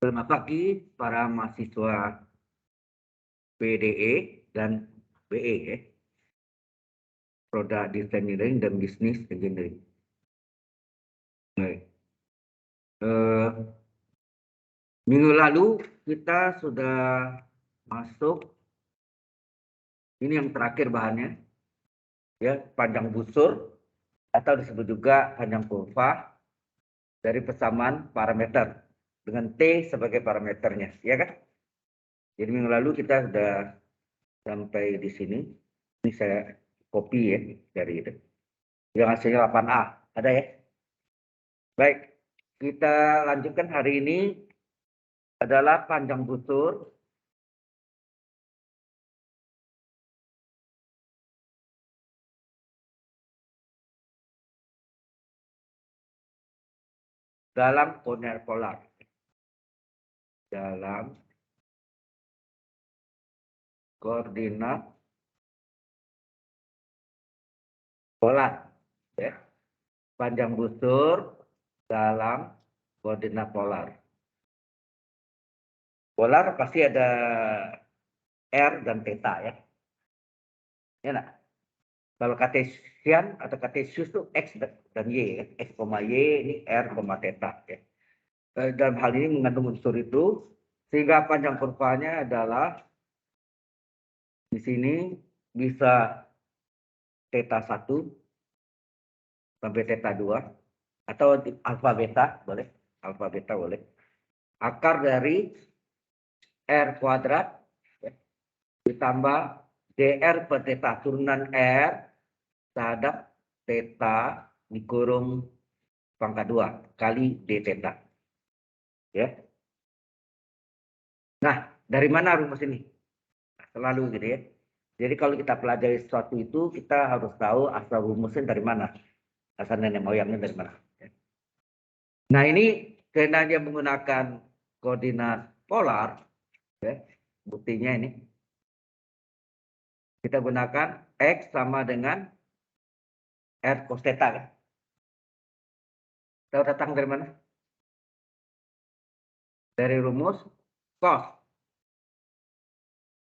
Selamat pagi para mahasiswa PDE dan BE ya, Product Engineering dan Business Engineering. Baik. Minggu lalu kita sudah masuk, ini yang terakhir bahannya, ya, panjang busur atau disebut juga panjang kurva dari persamaan parameter dengan T sebagai parameternya, ya kan? Jadi minggu lalu kita sudah sampai di sini. Ini saya copy ya dari itu. Yang hasilnya 8A, ada ya? Baik, kita lanjutkan hari ini adalah panjang busur dalam koordinat polar. Dalam koordinat polar. Ya. Panjang busur dalam koordinat polar. Polar pasti ada R dan theta ya. Ya nah. Kalau kartesian atau kartesius itu X dan Y ya. X, Y ini R, theta ya. Dalam hal ini mengandung unsur itu sehingga panjang kurvanya adalah di sini bisa theta 1 sampai theta 2 atau alfa beta boleh, alfa beta boleh. Akar dari R kuadrat ya, ditambah dr per theta turunan R terhadap theta dikurung pangkat 2 kali d theta. Ya. Nah, dari mana rumus ini? Selalu gitu ya. Jadi kalau kita pelajari sesuatu itu kita harus tahu asal rumusnya dari mana. Asal nenek moyangnya dari mana. Nah ini karena dia menggunakan koordinat polar, ya, buktinya ini kita gunakan X sama dengan R cos theta. Kan? Tahu datang dari mana? Dari rumus cos.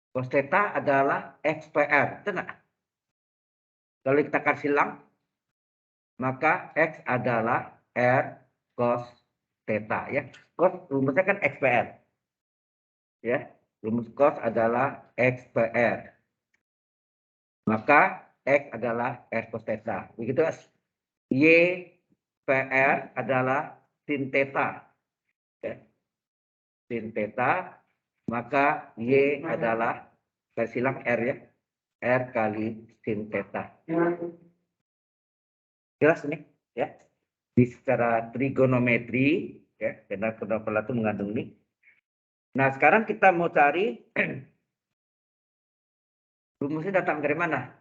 Cos theta adalah X per R. Tenang. Kalau kita kasih silang, maka X adalah R cos theta. Ya. Cos rumusnya kan X per R. Ya. Rumus cos adalah X per R. Maka X adalah R cos theta. Begitu, Y PR adalah sin theta. Ya. Sin theta, maka Y adalah, saya silang R ya, R kali sin theta. Jelas nih ya. Di secara trigonometri ya, karena pola itu mengandung ini. Nah, sekarang kita mau cari rumusnya datang dari mana?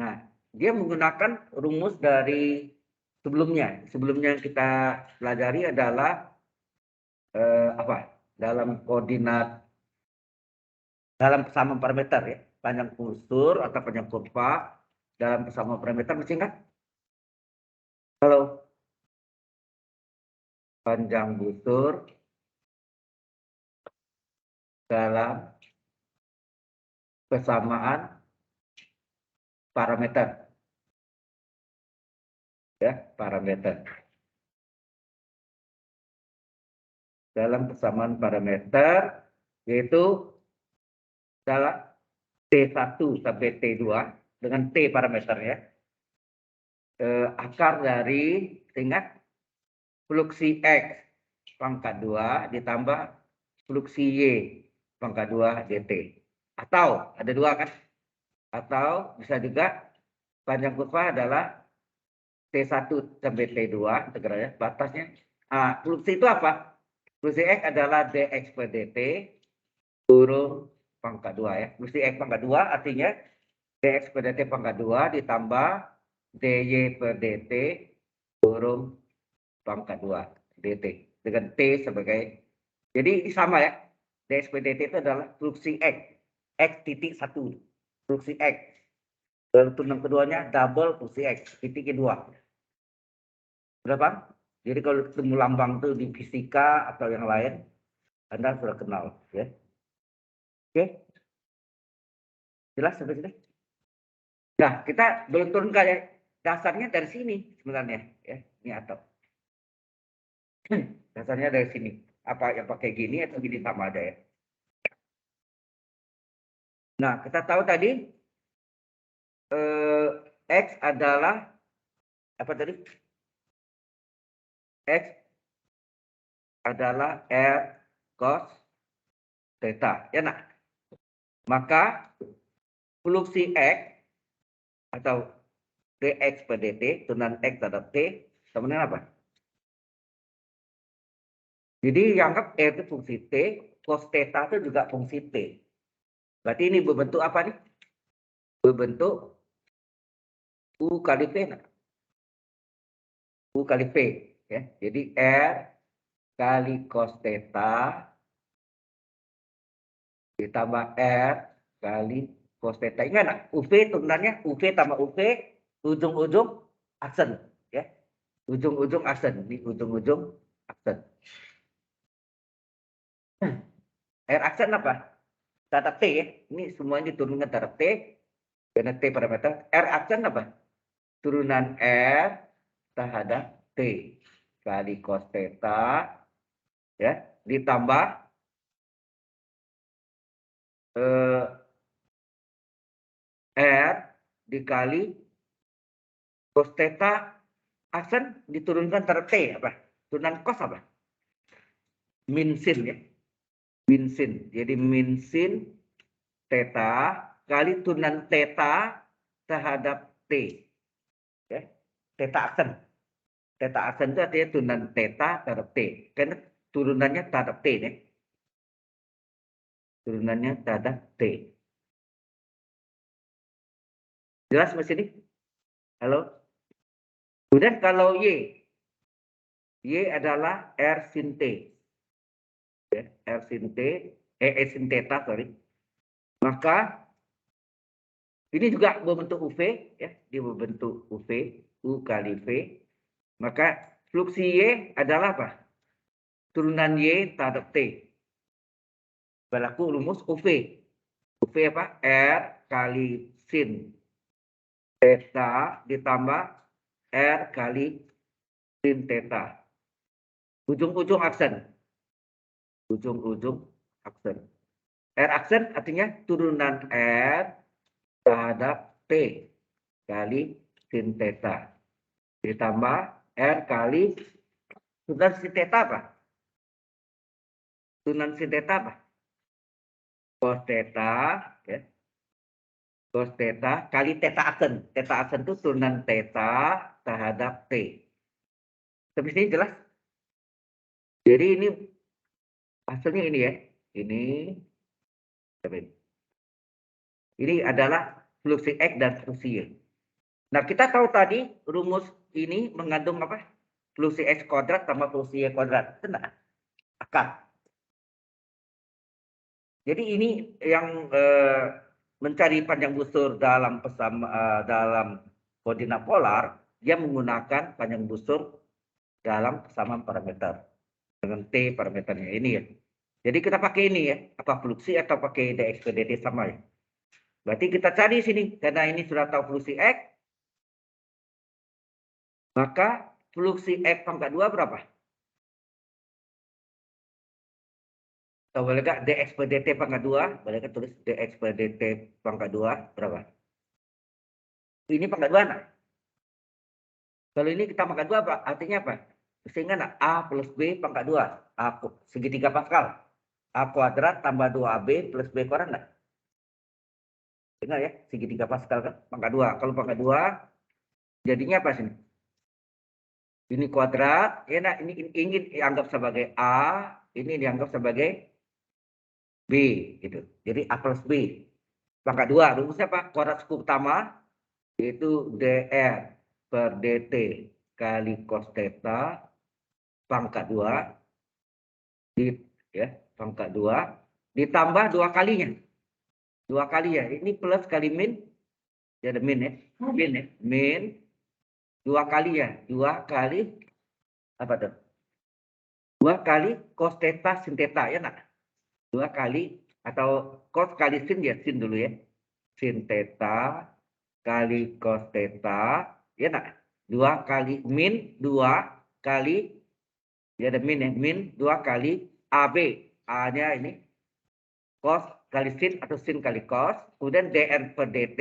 Nah, dia menggunakan rumus dari sebelumnya. Sebelumnya yang kita pelajari adalah apa? Dalam koordinat dalam persamaan parameter ya, panjang busur atau panjang kurva dalam persamaan parameter masih ingat? Kalau panjang busur dalam persamaan parameter ya, parameter dalam persamaan parameter yaitu dalam T1 sampai T2 dengan T parameternya akar dari ingat fluksi X pangkat 2 ditambah fluksi Y pangkat 2 dt. Atau ada dua kan? Atau bisa juga panjang kurva adalah T1 sampai T2 integralnya batasnya. Fluksi itu apa? Fluksi X adalah dx per dt kurung pangkat 2 ya. Fluksi X pangkat 2 artinya dx per dt pangkat 2 ditambah dy per dt kurung pangkat 2 dt dengan T sebagai, jadi ini sama ya, dx per dt itu adalah fluksi X titik 1 fluksi X dan turunan keduanya double fluksi X titik kedua berapa? Jadi kalau ketemu lambang itu di fisika atau yang lain, Anda sudah kenal, ya. Oke, jelas sampai sini? Nah, kita belum turun ke dasarnya dari sini sebenarnya, ya. Ini atau dasarnya dari sini. Apa yang pakai gini atau gini sama aja ya. Nah, kita tahu tadi X adalah apa tadi? X adalah R cos theta, ya nak? Maka fluksi X atau dx per dt turunan X terhadap T sama dengan apa? Jadi anggap R itu fungsi T, cos theta itu juga fungsi T. Berarti ini berbentuk apa nih? Berbentuk U kali P. Nah. U kali P. Ya. Jadi R kali cos theta ditambah R kali cos theta. Ingat nak? UV turunannya UV tambah UV, ujung-ujung aksen. Ya. Ujung-ujung aksen. Ini ujung-ujung aksen. R aksen apa? Terhadap T ya. Ini semuanya diturunkan terhadap T. Karena T parameter. R aksen apa? Turunan R terhadap T kali cos theta ya ditambah R dikali cos theta aksen diturunkan terhadap T apa? Turunan cos apa? Min sin ya. Min sin. Jadi min sin theta kali turunan theta terhadap T. Ya. Theta aksen. Theta aksen itu artinya turunan theta terhadap T. Karena turunannya terhadap T ya. Turunannya terhadap T. Jelas mas ini? Halo? Kemudian kalau Y adalah R sin T. Ya, R sin T, sin theta, sorry. Maka ini juga berbentuk UV, ya, dia berbentuk UV, U kali V. Maka fluksi Y adalah apa? Turunan Y terhadap T. Berlaku rumus UV. UV apa? R kali sin theta ditambah R kali sin theta. Ujung-ujung aksen. Ujung-ujung aksen. R aksen artinya turunan R terhadap T kali sin theta. Ditambah R kali turunan sin theta apa? Turunan sin theta apa? Cos theta, ya. Cos theta kali theta aksen. Theta aksen itu turunan theta terhadap T. Sampai sini jelas? Jadi ini hasilnya ini ya. Ini adalah fluksi X dan fluksi Y. Nah, kita tahu tadi rumus ini mengandung apa? Fluksi X kuadrat tambah fluksi Y kuadrat. Benar? Akar. Jadi ini yang mencari panjang busur dalam dalam koordinat polar, dia menggunakan panjang busur dalam persamaan parameter dengan T parameternya ini ya. Jadi kita pakai ini ya, apa fluksi atau pakai dx per dt sama ya. Berarti kita cari sini karena ini sudah tahu fluksi X, maka fluksi X pangkat 2 berapa? Atau boleh nggak dx per dt pangkat 2? Boleh nggak tulis dx per dt pangkat 2 berapa? Ini pangkat 2 nah. Kalau ini kita pangkat 2 apa? Artinya apa? Sehingga nah, A plus B pangkat 2. A segitiga Pascal. A kuadrat tambah 2AB plus B kuadrat enggak? Dengar ya, segitiga Pascal kan pangkat 2. Kalau pangkat 2 jadinya apa sini? Ini kuadrat, ya nah, ini ingin dianggap sebagai A, ini dianggap sebagai B gitu. Jadi A plus B. Pangkat 2, rumusnya apa? Kuadrat suku utama yaitu dr per dt kali cos theta pangkat 2 ya, pangkat 2 ditambah 2 kalinya. 2 kali ya. Ini plus kali min. Ya ada min ya. Min ya. Min 2 kali ya. 2 kali Apa tuh? 2 kali cos theta sin theta, ya nggak? 2 kali, atau cos kali sin, ya sin dulu ya. Sin theta kali cos theta, ya nggak? 2 kali min 2 kali, ya ada min ya, min 2 kali AB. A-nya ini cos kali sin atau sin kali cos, kemudian dr per dt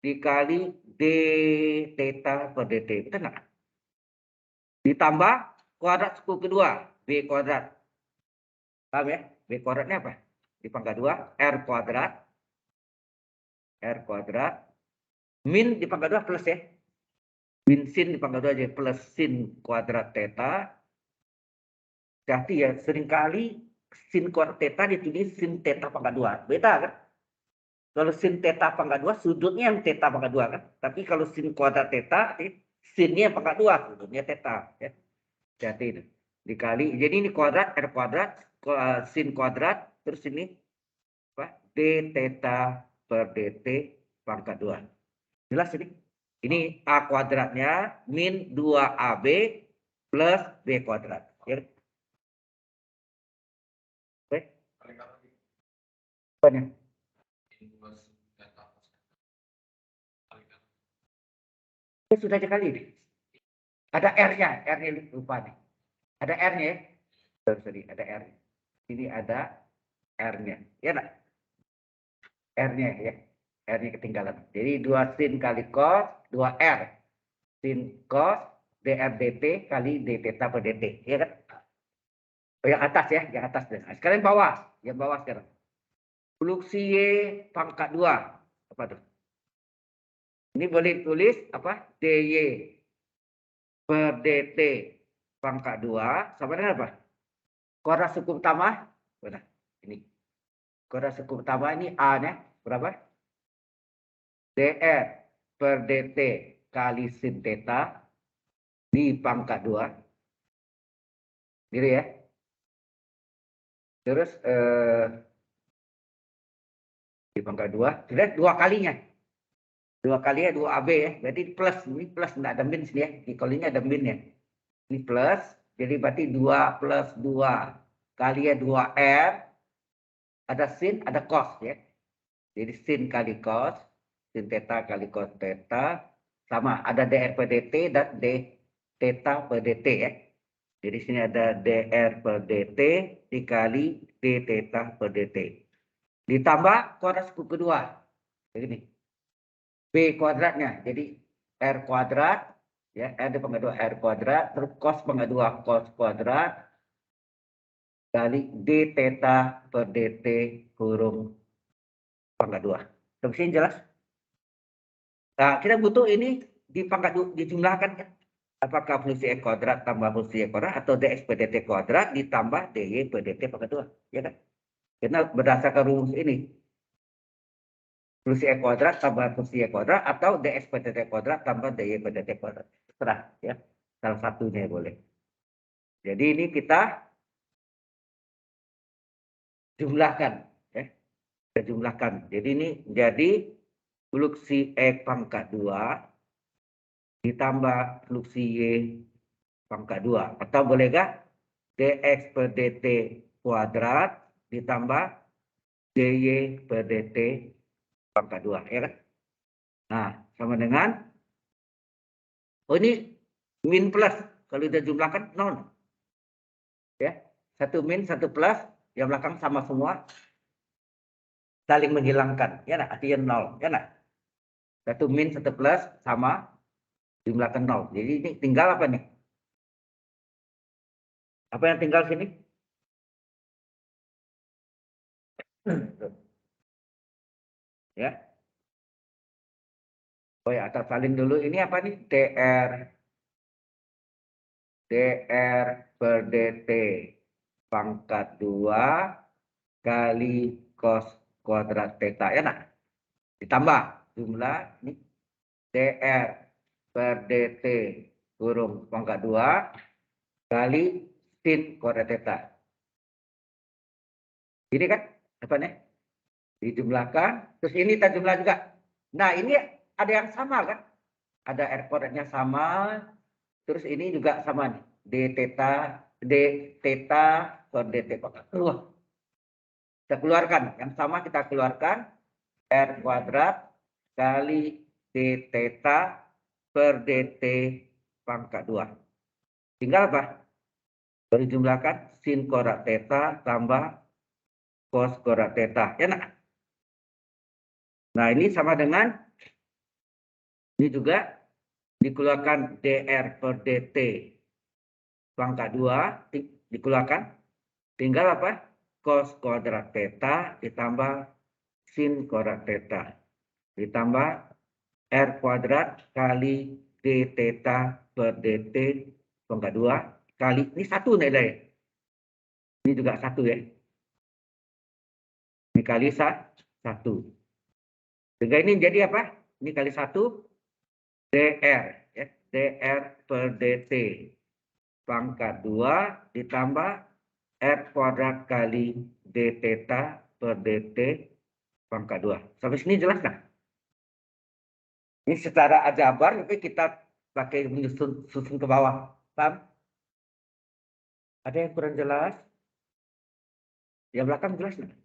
dikali d theta per dt, betul nggak? Ditambah kuadrat suku kedua, b kuadrat. Paham ya? B kuadratnya apa? Di pangkat 2, r kuadrat, min di pangkat 2 plus ya. Min sin di pangkat 2 aja, plus sin kuadrat theta. Jadi ya seringkali sin kuadrat theta ditulis sin theta pangkat 2. Beda kan? Kalau sin theta pangkat 2, sudutnya yang theta pangkat 2 kan? Tapi kalau sin kuadrat theta, sinnya pangkat 2, sudutnya theta. Ya. Jadi itu. Dikali, jadi ini kuadrat, r kuadrat, sin kuadrat, terus ini apa? D theta per dt pangkat 2. Jelas ini? Ini A kuadratnya min 2AB plus B kuadrat. Ya. Oke. Apanya? Sudah dikali nih. Ada R-nya, R-nya lupa nih. Ada R-nya ya. Sorry, ada R. Ini ada R-nya. Ya enggak? R-nya ya. R-nya ketinggalan. Jadi 2 sin kali cos, 2 R. Sin cos dr dt kali d theta per dt. Ya kan? Oh, yang atas ya, yang atas. Nah, sekarang bawah. Yang bawah sekarang. Fluksi Y pangkat 2. Apa tuh? Ini boleh tulis apa? dy per dt pangkat 2 sama dengan apa? Kuadrat suku utama. Mana? Ini. Kuadrat suku utama ini A-nya berapa? dr per dt kali sin theta di pangkat 2. Gitu ya. Terus di pangkat 2. Sudah 2 kalinya. 2 kalinya 2AB ya. Berarti plus. Ini plus. Tidak ada min sini ya. Di kalau ini ada min ya. Ini plus. Jadi berarti 2 plus 2 kalinya 2R. Ada sin, ada cos ya. Jadi sin kali cos. Sin theta kali cos theta. Sama. Ada dr per dt dan d theta per dt ya. Jadi sini ada dr per dt dikali d theta per dt. Ditambah kuadrat suku kedua. Begini. B kuadratnya. Jadi R kuadrat. Ya, R di pangkat 2 R kuadrat. Terus cos pangkat 2 cos kuadrat. Kali d theta per dt kurung pangkat 2. Sampai sini jelas? Nah, kita butuh ini di pangkat 2 dijumlahkan kan? Apakah fungsi x kuadrat tambah fungsi y kuadrat atau dx per dt kuadrat ditambah dy per dt pangkat 2, ya kan? Karena berdasarkan rumus ini. Fungsi x kuadrat tambah fungsi y kuadrat atau dx per dt kuadrat tambah dy per dt kuadrat. Terserah ya. Salah satunya boleh. Jadi ini kita jumlahkan ya. Kita jumlahkan. Jadi ini jadi fluksi x pangkat 2 ditambah fluksi y pangkat 2. Atau boleh gak? Dx per dt kuadrat ditambah dy per dt pangkat 2. Ya kan? Nah, sama dengan, oh ini min plus. Kalau kita jumlahkan 0. Ya, 1 min, 1 plus. Yang belakang sama semua. Saling menghilangkan. Ya nak? Artinya 0. Ya nak? 1 min, 1 plus sama. Jumlahkan 0. Jadi ini tinggal apa nih? Apa yang tinggal sini? Ya. Oh ya, atas salin dulu. Ini apa nih? dr per dt pangkat 2 kali cos kuadrat theta. Ya nak? Ditambah jumlah ini dr per dt kurung pangkat 2 kali sin kuadrat theta. Ini kan apa nih? Dijumlahkan, terus ini kita jumlah juga. Nah, ini ada yang sama kan? Ada R kuadratnya sama, Terus ini juga sama nih. D theta per dt pangkat 2. Kita keluarkan. Yang sama kita keluarkan. R kuadrat kali d theta per dt pangkat 2. Tinggal apa? Berjumlahkan sin kuadrat theta tambah cos kuadrat theta. Ya nak? Nah ini sama dengan, ini juga dikeluarkan dr per dt pangkat 2 dikeluarkan, tinggal apa? Cos kuadrat theta ditambah sin kuadrat theta ditambah r kuadrat kali d theta per dt pangkat 2 kali, ini satu nilai, ini juga satu ya, ini kali satu, sehingga ini jadi apa? Ini kali satu dr ya, dr per dt pangkat 2 ditambah r kuadrat kali d theta per dt pangkat 2. Sampai sini jelas nggak? Ini secara aljabar, tapi kita pakai menyusun susun ke bawah. Paham? Ada yang kurang jelas? Yang belakang jelas nggak?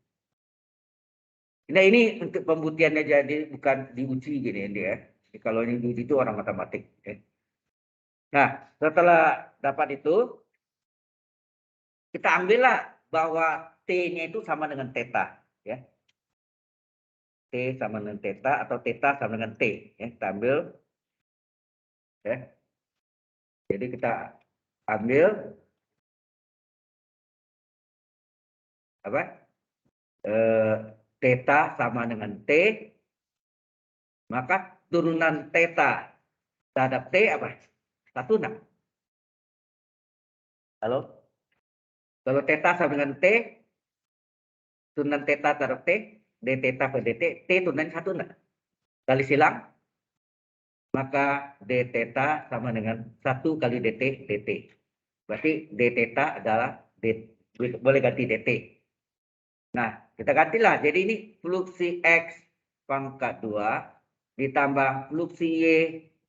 Nah ini untuk pembuktiannya, jadi bukan diuji gini dia. Kalau ini diuji itu orang matematik. Ya. Nah setelah dapat itu, kita ambillah bahwa T-nya itu sama dengan theta. Ya. T sama dengan theta atau theta sama dengan T. Ya. Kita ambil. Ya. Jadi kita ambil apa? Theta sama dengan T, maka turunan theta terhadap T apa? Satu enggak? Halo? Kalau theta sama dengan T, turunan theta terhadap T, d theta per dt, T turunan satu enggak? Kali silang, maka d theta sama dengan 1 kali dt dt. Berarti d theta adalah boleh ganti dt. Nah, kita gantilah. Jadi ini fluksi X pangkat 2 ditambah fluksi Y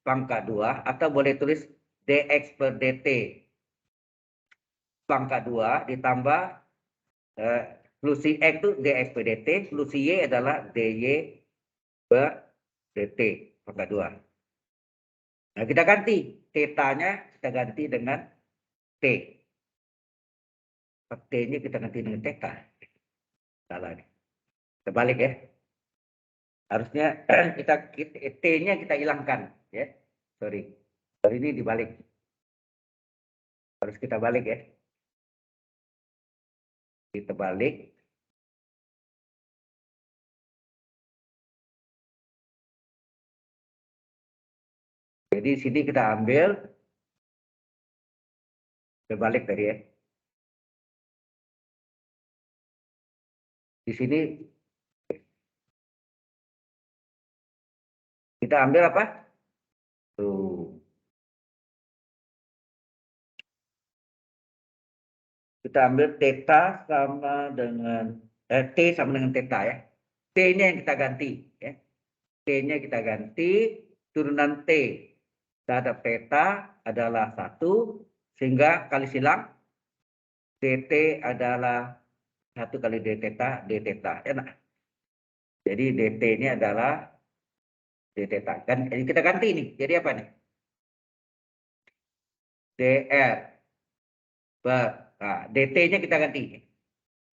pangkat 2, atau boleh tulis dx per dt pangkat 2 ditambah fluksi X itu dx per dt, fluksi Y adalah dy per dt pangkat 2. Nah, kita ganti. Theta-nya kita ganti dengan T. T-nya kita ganti dengan theta. Salah nih. Kita balik ya. Harusnya T-nya kita hilangkan. Ya. Sorry. Sorry, ini dibalik. Harus kita balik ya. Kita balik. Jadi sini kita ambil. Kita balik tadi ya. Di sini kita ambil apa? Tuh. Kita ambil theta sama dengan T sama dengan theta ya. T-nya yang kita ganti ya. T-nya kita ganti, turunan T terhadap theta adalah 1, sehingga kali silang dt adalah 1 kali d theta d theta. Enak. Jadi dt-nya adalah d theta. Dan kita ganti nih. Jadi apa nih? dr dt-nya kita ganti.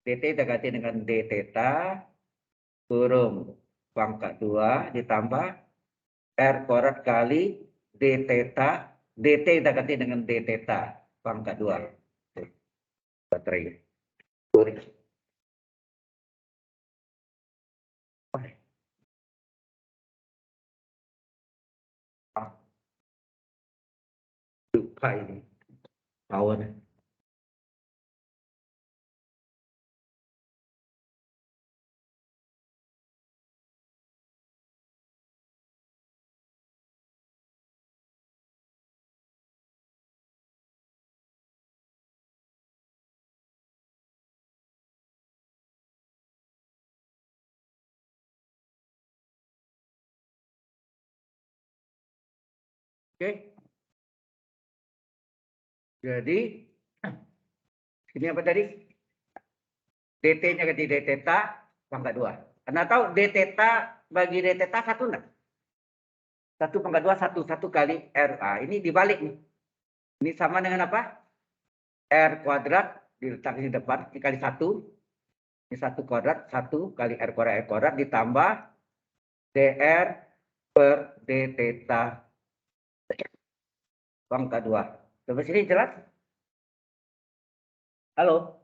dt kita ganti dengan d theta kurung pangkat 2 ditambah r kuadrat kali d theta, dt kita ganti dengan d theta pangkat 2. Baterai. Lupa ini power. Oke. Jadi ini apa tadi? DT-nya ganti D theta pangkat 2. Anda tahu D theta bagi D theta 1 enggak? 1 pangkat 2, 1 kali RA. Ini dibalik nih. Ini sama dengan apa? R kuadrat diletakkan di depan, dikali 1. Ini 1 kuadrat, 1 kali R kuadrat ditambah DR per D theta pangkat 2. Sampai sini jelas? Halo?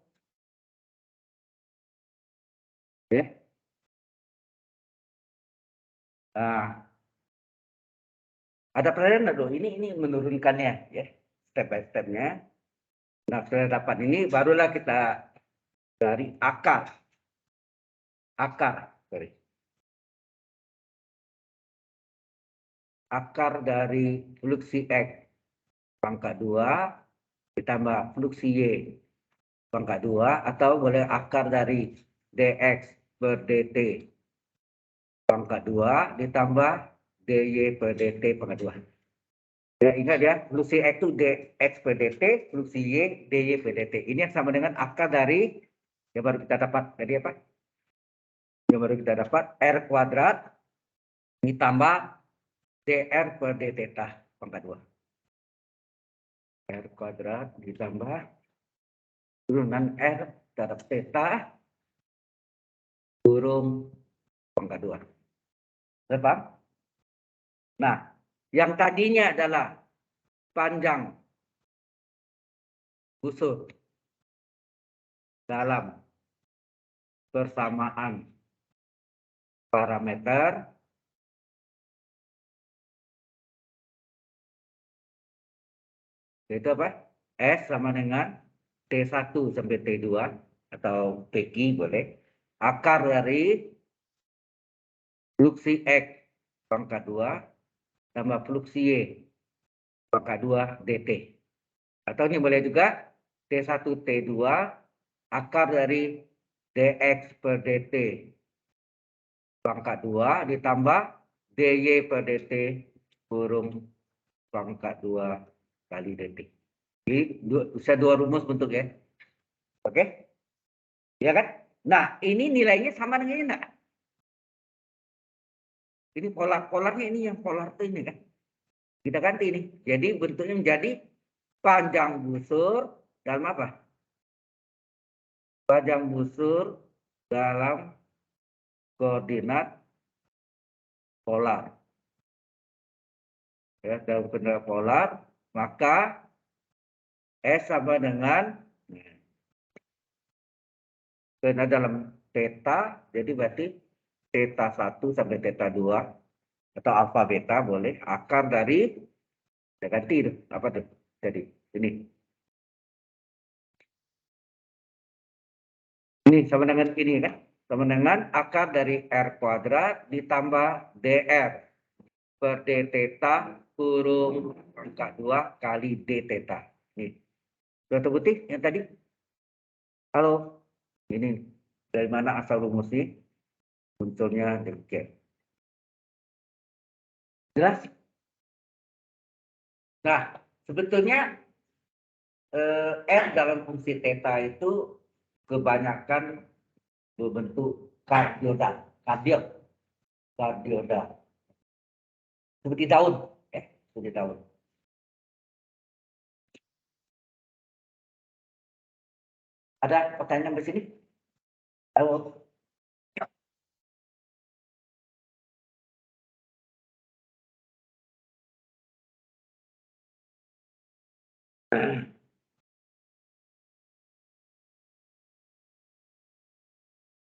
Ya. Nah, ada pertanyaan enggak dulu? Ini menurunkannya ya, step by step-nya. Nah, setelah dapat ini barulah kita dari akar. Sorry. Akar dari fluksi X pangkat 2 ditambah fluksi Y pangkat 2 atau boleh akar dari dx per dt pangkat 2 ditambah dy per dt pangkat 2. Ya, ingat ya, fluksi X itu dx per dt, fluksi Y dy per dt. Ini yang sama dengan akar dari yang baru kita dapat tadi apa? Yang baru kita dapat R kuadrat ditambah dr per d theta pangkat 2. R kuadrat ditambah turunan R terhadap theta kurung pangkat 2. Paham? Nah, yang tadinya adalah panjang busur dalam persamaan parameter itu apa? S sama dengan T1 sampai T2 atau PQ boleh. Akar dari fluksi X pangkat 2 tambah fluksi Y pangkat 2 dt. Atau ini boleh juga T1 T2 akar dari dx per dt pangkat 2 ditambah dy per dt kurung pangkat 2 kali dt. Jadi bisa dua rumus bentuk ya. Oke? Ya kan? Nah, ini nilainya sama dengan ini enggak? Ini polarnya ini yang polar ini kan. Kita ganti ini. Jadi bentuknya menjadi panjang busur dalam apa? Panjang busur dalam koordinat polar. Ya, dalam koordinat polar, maka S sama dengan karena dalam theta, jadi berarti theta 1 sampai theta 2 atau alfa beta boleh akar dari ya ganti itu apa tuh? Jadi ini sama dengan ini kan? Sama dengan akar dari R kuadrat ditambah dr per d theta kurung pangkat 2 kali d theta. Nih. Sudah terbukti yang tadi? Halo. Ini dari mana asal rumusnya? Munculnya demikian. Jelas? Nah, sebetulnya R dalam fungsi theta itu kebanyakan berbentuk kardioida. Seperti daun, seperti daun. Ada pertanyaan di sini? Halo.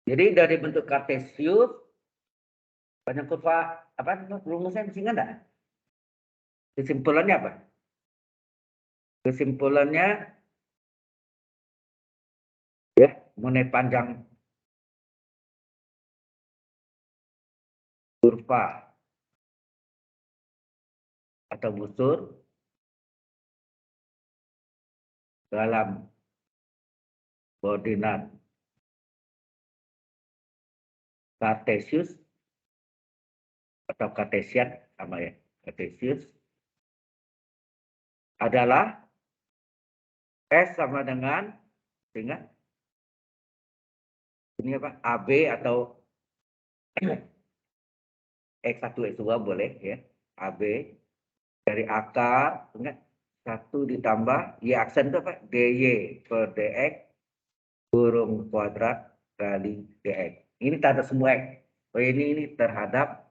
Jadi dari bentuk kartesius banyak kurva apa rumusnya masih enggak? Kesimpulannya apa? Kesimpulannya ya mengenai panjang kurva atau busur dalam koordinat kartesius atau kartesian sama ya kartesius adalah S sama dengan ini apa? AB atau X1, X2 boleh ya. AB dari akar, ingat 1 ditambah Y aksen itu apa? DY per DX kurung kuadrat kali DX. Ini terhadap semua X. Oh, ini terhadap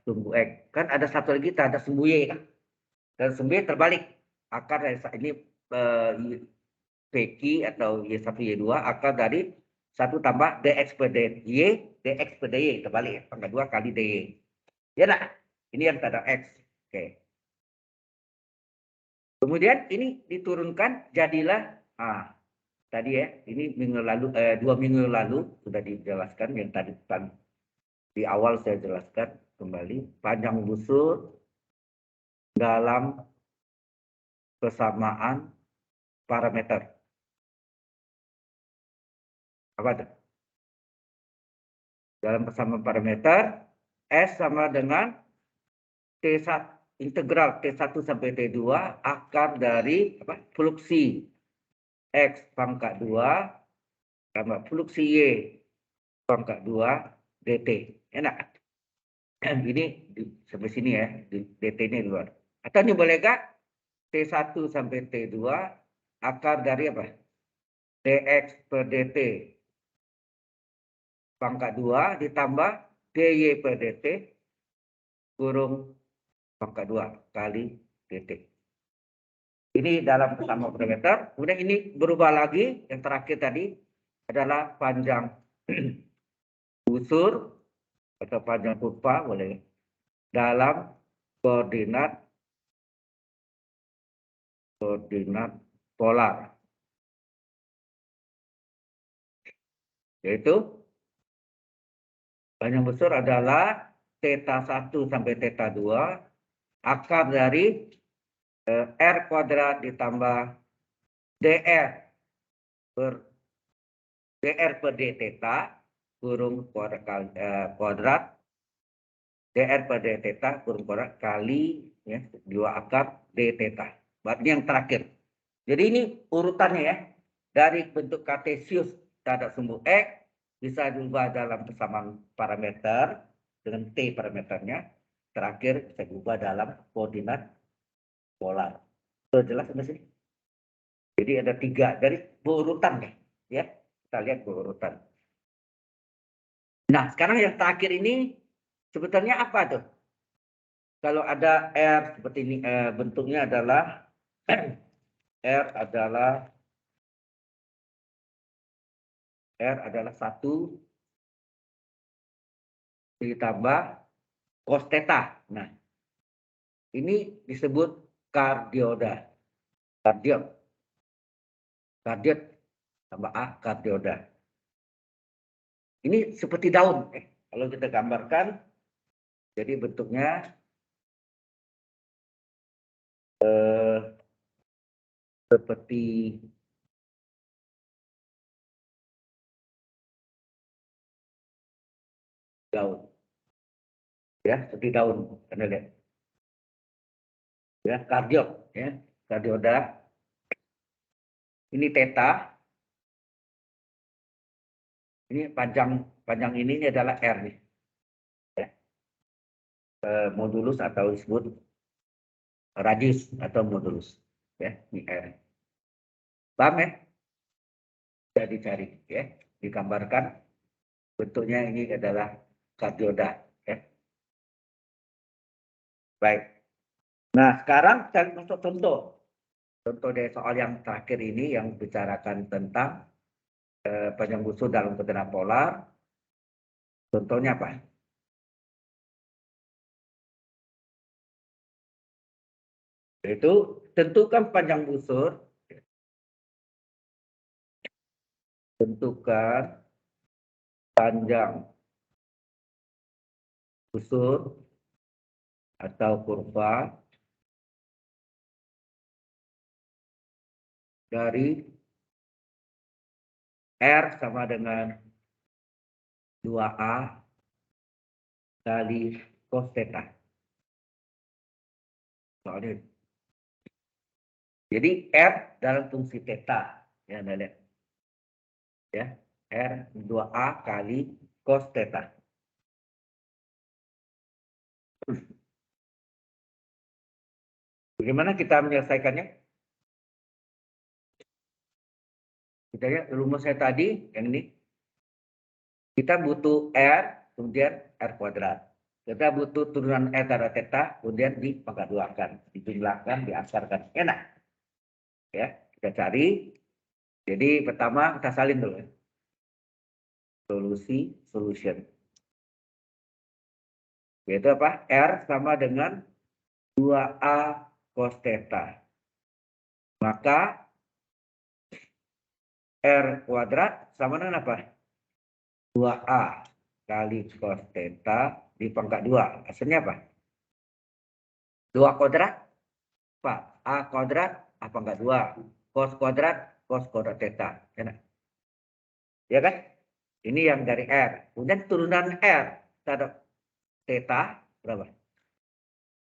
sumbu X. Kan ada satu lagi terhadap sumbu Y kan. Dan sumbu Y terbalik. Akar dari ini PQ atau Y1, Y2 akar dari 1 tambah DX per DY, DX per DY terbalik ya. Pangkat 2 kali DY. Ya nak? Ini yang terhadap X. Oke. Kemudian ini diturunkan jadilah tadi ya, ini minggu lalu 2 minggu lalu sudah dijelaskan yang tadi di awal saya jelaskan kembali panjang busur dalam persamaan parameter. Apa itu? Dalam persamaan parameter S sama dengan T1 integral T1 sampai T2 akar dari apa? Fluksi X pangkat 2 tambah fluksi Y pangkat 2 DT. Enak. Ini sampai sini ya, DT ini di luar. Atau ini boleh gak? T1 sampai T2 akar dari apa? DX per DT pangkat 2 ditambah DY per DT kurung pangkat 2 kali DT. Ini dalam persamaan parameter. Kemudian ini berubah lagi. Yang terakhir tadi adalah panjang busur atau panjang kurva boleh dalam koordinat polar. Yaitu panjang busur adalah theta 1 sampai theta 2 akar dari R kuadrat ditambah DR per D theta kurung kuadrat DR per D theta kurung kuadrat kali ya 2 akar D theta. Berarti yang terakhir. Jadi ini urutannya ya. Dari bentuk kartesius terhadap sumbu X bisa diubah dalam persamaan parameter dengan T parameternya. Terakhir bisa diubah dalam koordinat polar. Sudah jelas sampai sini? Jadi ada 3 dari berurutan ya. Kita lihat berurutan. Nah, sekarang yang terakhir ini sebetulnya apa tuh? Kalau ada R seperti ini bentuknya adalah R adalah 1 ditambah cos theta. Nah, ini disebut kardioda. Kardiot tambah A kardioda. Ini seperti daun. Kalau kita gambarkan, jadi bentuknya seperti daun. Ya, seperti daun. Anda lihat. Ya, kardiot. Ya, kardioda. Ini theta. Ini panjang ini adalah R nih. Ya. Modulus atau disebut radius atau modulus. Ya, ini R. Paham ya? Bisa dicari ya, digambarkan bentuknya ini adalah kardioda ya. Baik. Nah, sekarang saya untuk contoh dari soal yang terakhir ini yang bicarakan tentang panjang busur dalam koordinat polar. Contohnya apa? Yaitu tentukan panjang busur. Tentukan panjang busur atau kurva dari R sama dengan 2A kali cos theta. Soalnya Jadi R dalam fungsi theta. Ya, Anda lihat. Ya, R 2A kali cos theta. Bagaimana kita menyelesaikannya? Kita lihat rumusnya tadi, yang ini. Kita butuh R, kemudian R kuadrat. Kita butuh turunan R dari theta, kemudian dipangkat duakan, dijumlahkan, diaksarkan. Enak. Ya, kita cari. Jadi pertama kita salin dulu. Ya. Solution. Yaitu apa? R sama dengan 2A cos theta. Maka R kuadrat sama dengan apa? 2A kali cos theta dipangkat 2. Hasilnya apa? 2 kuadrat, Pak. A kuadrat, A pangkat 2. Cos kuadrat theta. Ya kan? Ini yang dari R. Kemudian turunan R terhadap theta berapa?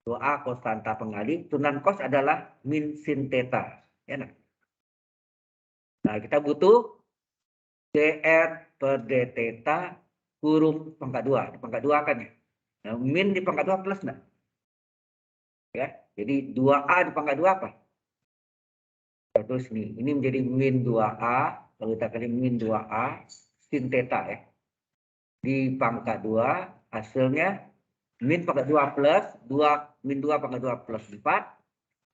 2A konstanta pengali. Turunan cos adalah min sin theta. Ya, nah, kita butuh dr per d theta kurung pangkat 2. Pangkat 2 kan ya. Nah, min di pangkat 2 plus enggak? Ya, jadi 2A di pangkat 2 apa? Terus ini menjadi min 2A. Kalau kita kali min 2A sin theta ya. Di pangkat 2 hasilnya min pangkat 2 plus 2 min 2 pangkat 2 plus 4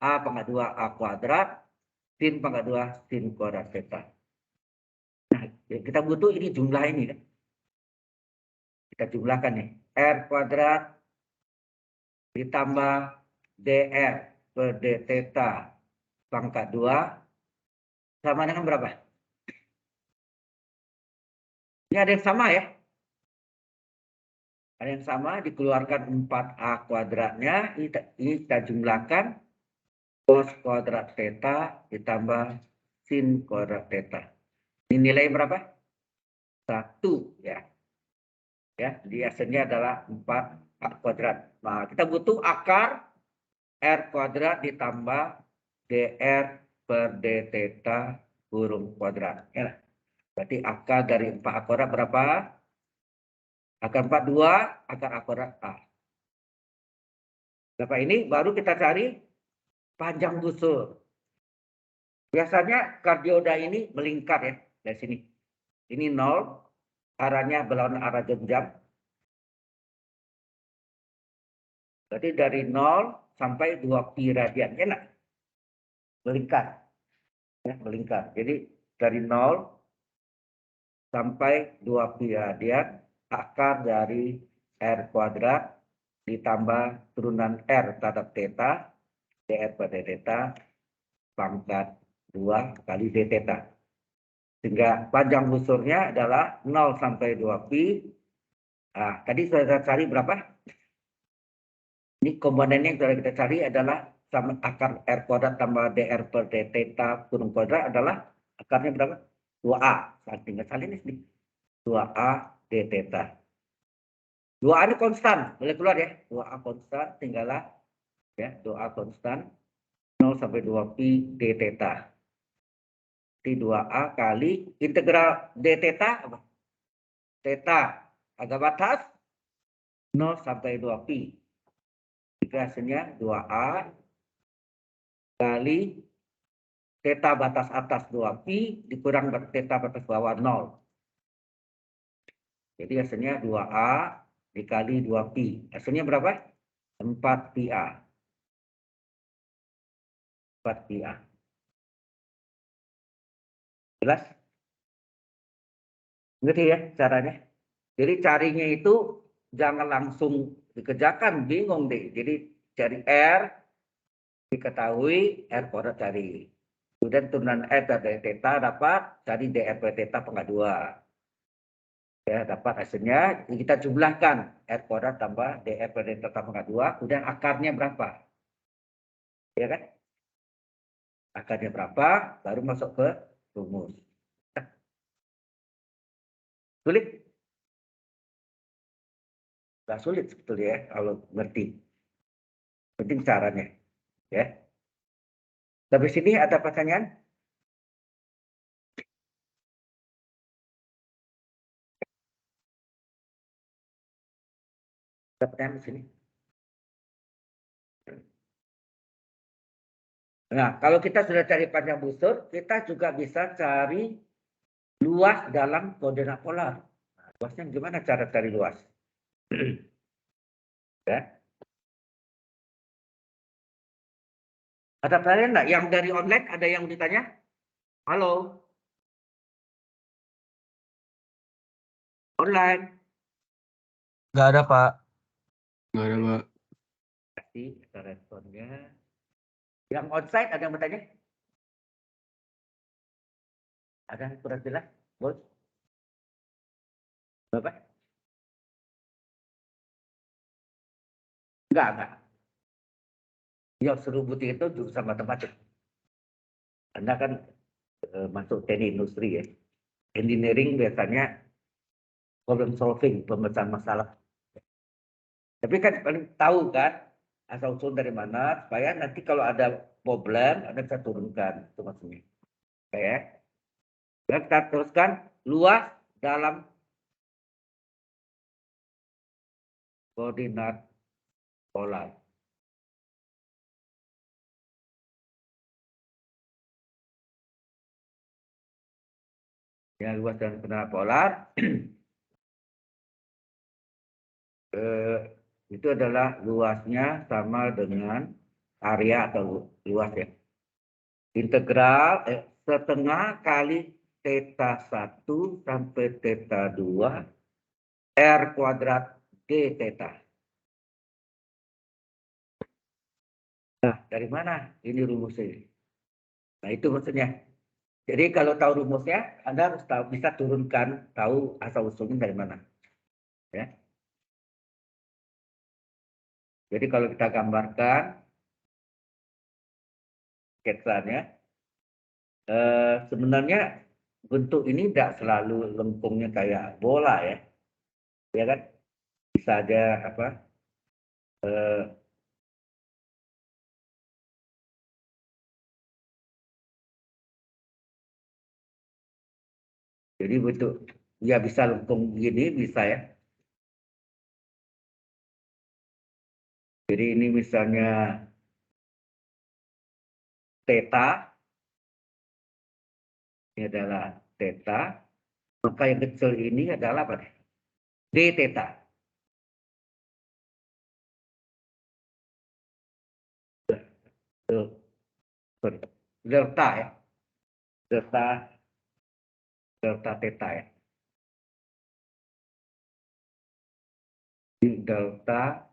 A pangkat 2 A kuadrat sin pangkat 2 sin kuadrat theta. Nah, kita butuh ini jumlah ini kan. Kita jumlahkan nih. R kuadrat ditambah dr per d theta pangkat 2 sama dengan berapa? Ini ada yang sama ya. Ada yang sama, dikeluarkan 4A kuadratnya, ini kita jumlahkan cos kuadrat theta ditambah sin kuadrat theta. Ini nilai berapa? 1 ya. Ya, di hasilnya adalah 4A kuadrat. Nah, kita butuh akar R kuadrat ditambah dr per d theta kurung kuadrat. Ya. Berarti akar dari 4A kuadrat berapa? Akar 42, akar A kuadrat A. Berapa ini? Baru kita cari panjang busur. Biasanya kardioda ini melingkar ya dari sini. Ini 0, arahnya berlawanan arah jam. Berarti dari 0 sampai 2pi radian. Ya, nah? Melingkar. Ya, melingkar. Jadi dari 0 sampai 2pi radian, akar dari R kuadrat ditambah turunan R terhadap theta, dr per d theta, pangkat 2 kali d theta. Sehingga panjang busurnya adalah 0 sampai 2pi. Nah, tadi sudah cari berapa? Ini komponennya yang sudah kita cari adalah sama akar R kuadrat tambah dr per d theta kurung kuadrat adalah akarnya berapa? 2A. Nah, tinggal salin ini. 2A d theta. 2A ini konstan, boleh keluar ya. 2A konstan, tinggallah ya, 2A konstan 0 sampai 2pi d theta. Di 2A kali integral d theta apa? Theta agak batas 0 sampai 2pi. Hasilnya 2A kali theta batas atas 2pi dikurang theta batas bawah 0. Jadi hasilnya 2A dikali 2pi. Hasilnya berapa? 4pi-A. 4pi-A. Jelas? Ngerti ya caranya? Jadi carinya itu jangan langsung dikerjakan, bingung deh. Jadi cari R, diketahui R kuadrat cari. Kemudian turunan R dari theta dapat, cari dr per theta pangkat 2. Ya, dapat hasilnya, kita jumlahkan R kuadrat tambah dr per theta pangkat 2, kemudian akarnya berapa? Ya kan? Akarnya berapa, baru masuk ke rumus. Sulit? Nggak sulit sebetulnya ya, kalau ngerti. Penting caranya. Ya. Sampai sini ada pertanyaan? Ada pertanyaan di sini? Nah, kalau kita sudah cari panjang busur, kita juga bisa cari luas dalam koordinat polar. Nah, luasnya gimana cara cari luas? Ya. Ada pertanyaan enggak? Yang dari online ada yang ditanya? Halo? Online? Nggak ada, Pak. Nggak ada, Pak. Kasih ada responnya. Yang onsite ada yang bertanya? Ada yang kurang jelas? Bos? Bapak? Enggak. Yang serubut itu jurusan matematik. Anda kan masuk teknik industri ya. Engineering biasanya problem solving, pemecahan masalah. Tapi kan paling tahu kan asal usul dari mana supaya nanti kalau ada problem Anda bisa turunkan itu maksudnya. Oke ya. Dan kita teruskan luas dalam koordinat polar. Ya, luas dalam koordinat polar itu adalah luasnya sama dengan area atau luas ya. Integral setengah kali theta 1 sampai theta 2 R kuadrat D theta. Nah, dari mana ini rumusnya? Nah, itu maksudnya. Jadi kalau tahu rumusnya, Anda harus tahu, bisa turunkan, tahu asal usulnya dari mana. Ya. Jadi kalau kita gambarkan sketsanya, sebenarnya bentuk ini tidak selalu lengkungnya kayak bola ya, ya kan? Bisa ada apa? Jadi bentuk ya bisa lengkung gini bisa ya. Jadi ini misalnya theta, ini adalah theta, maka yang kecil ini adalah apa? D theta. Delta ya, delta theta ya. Delta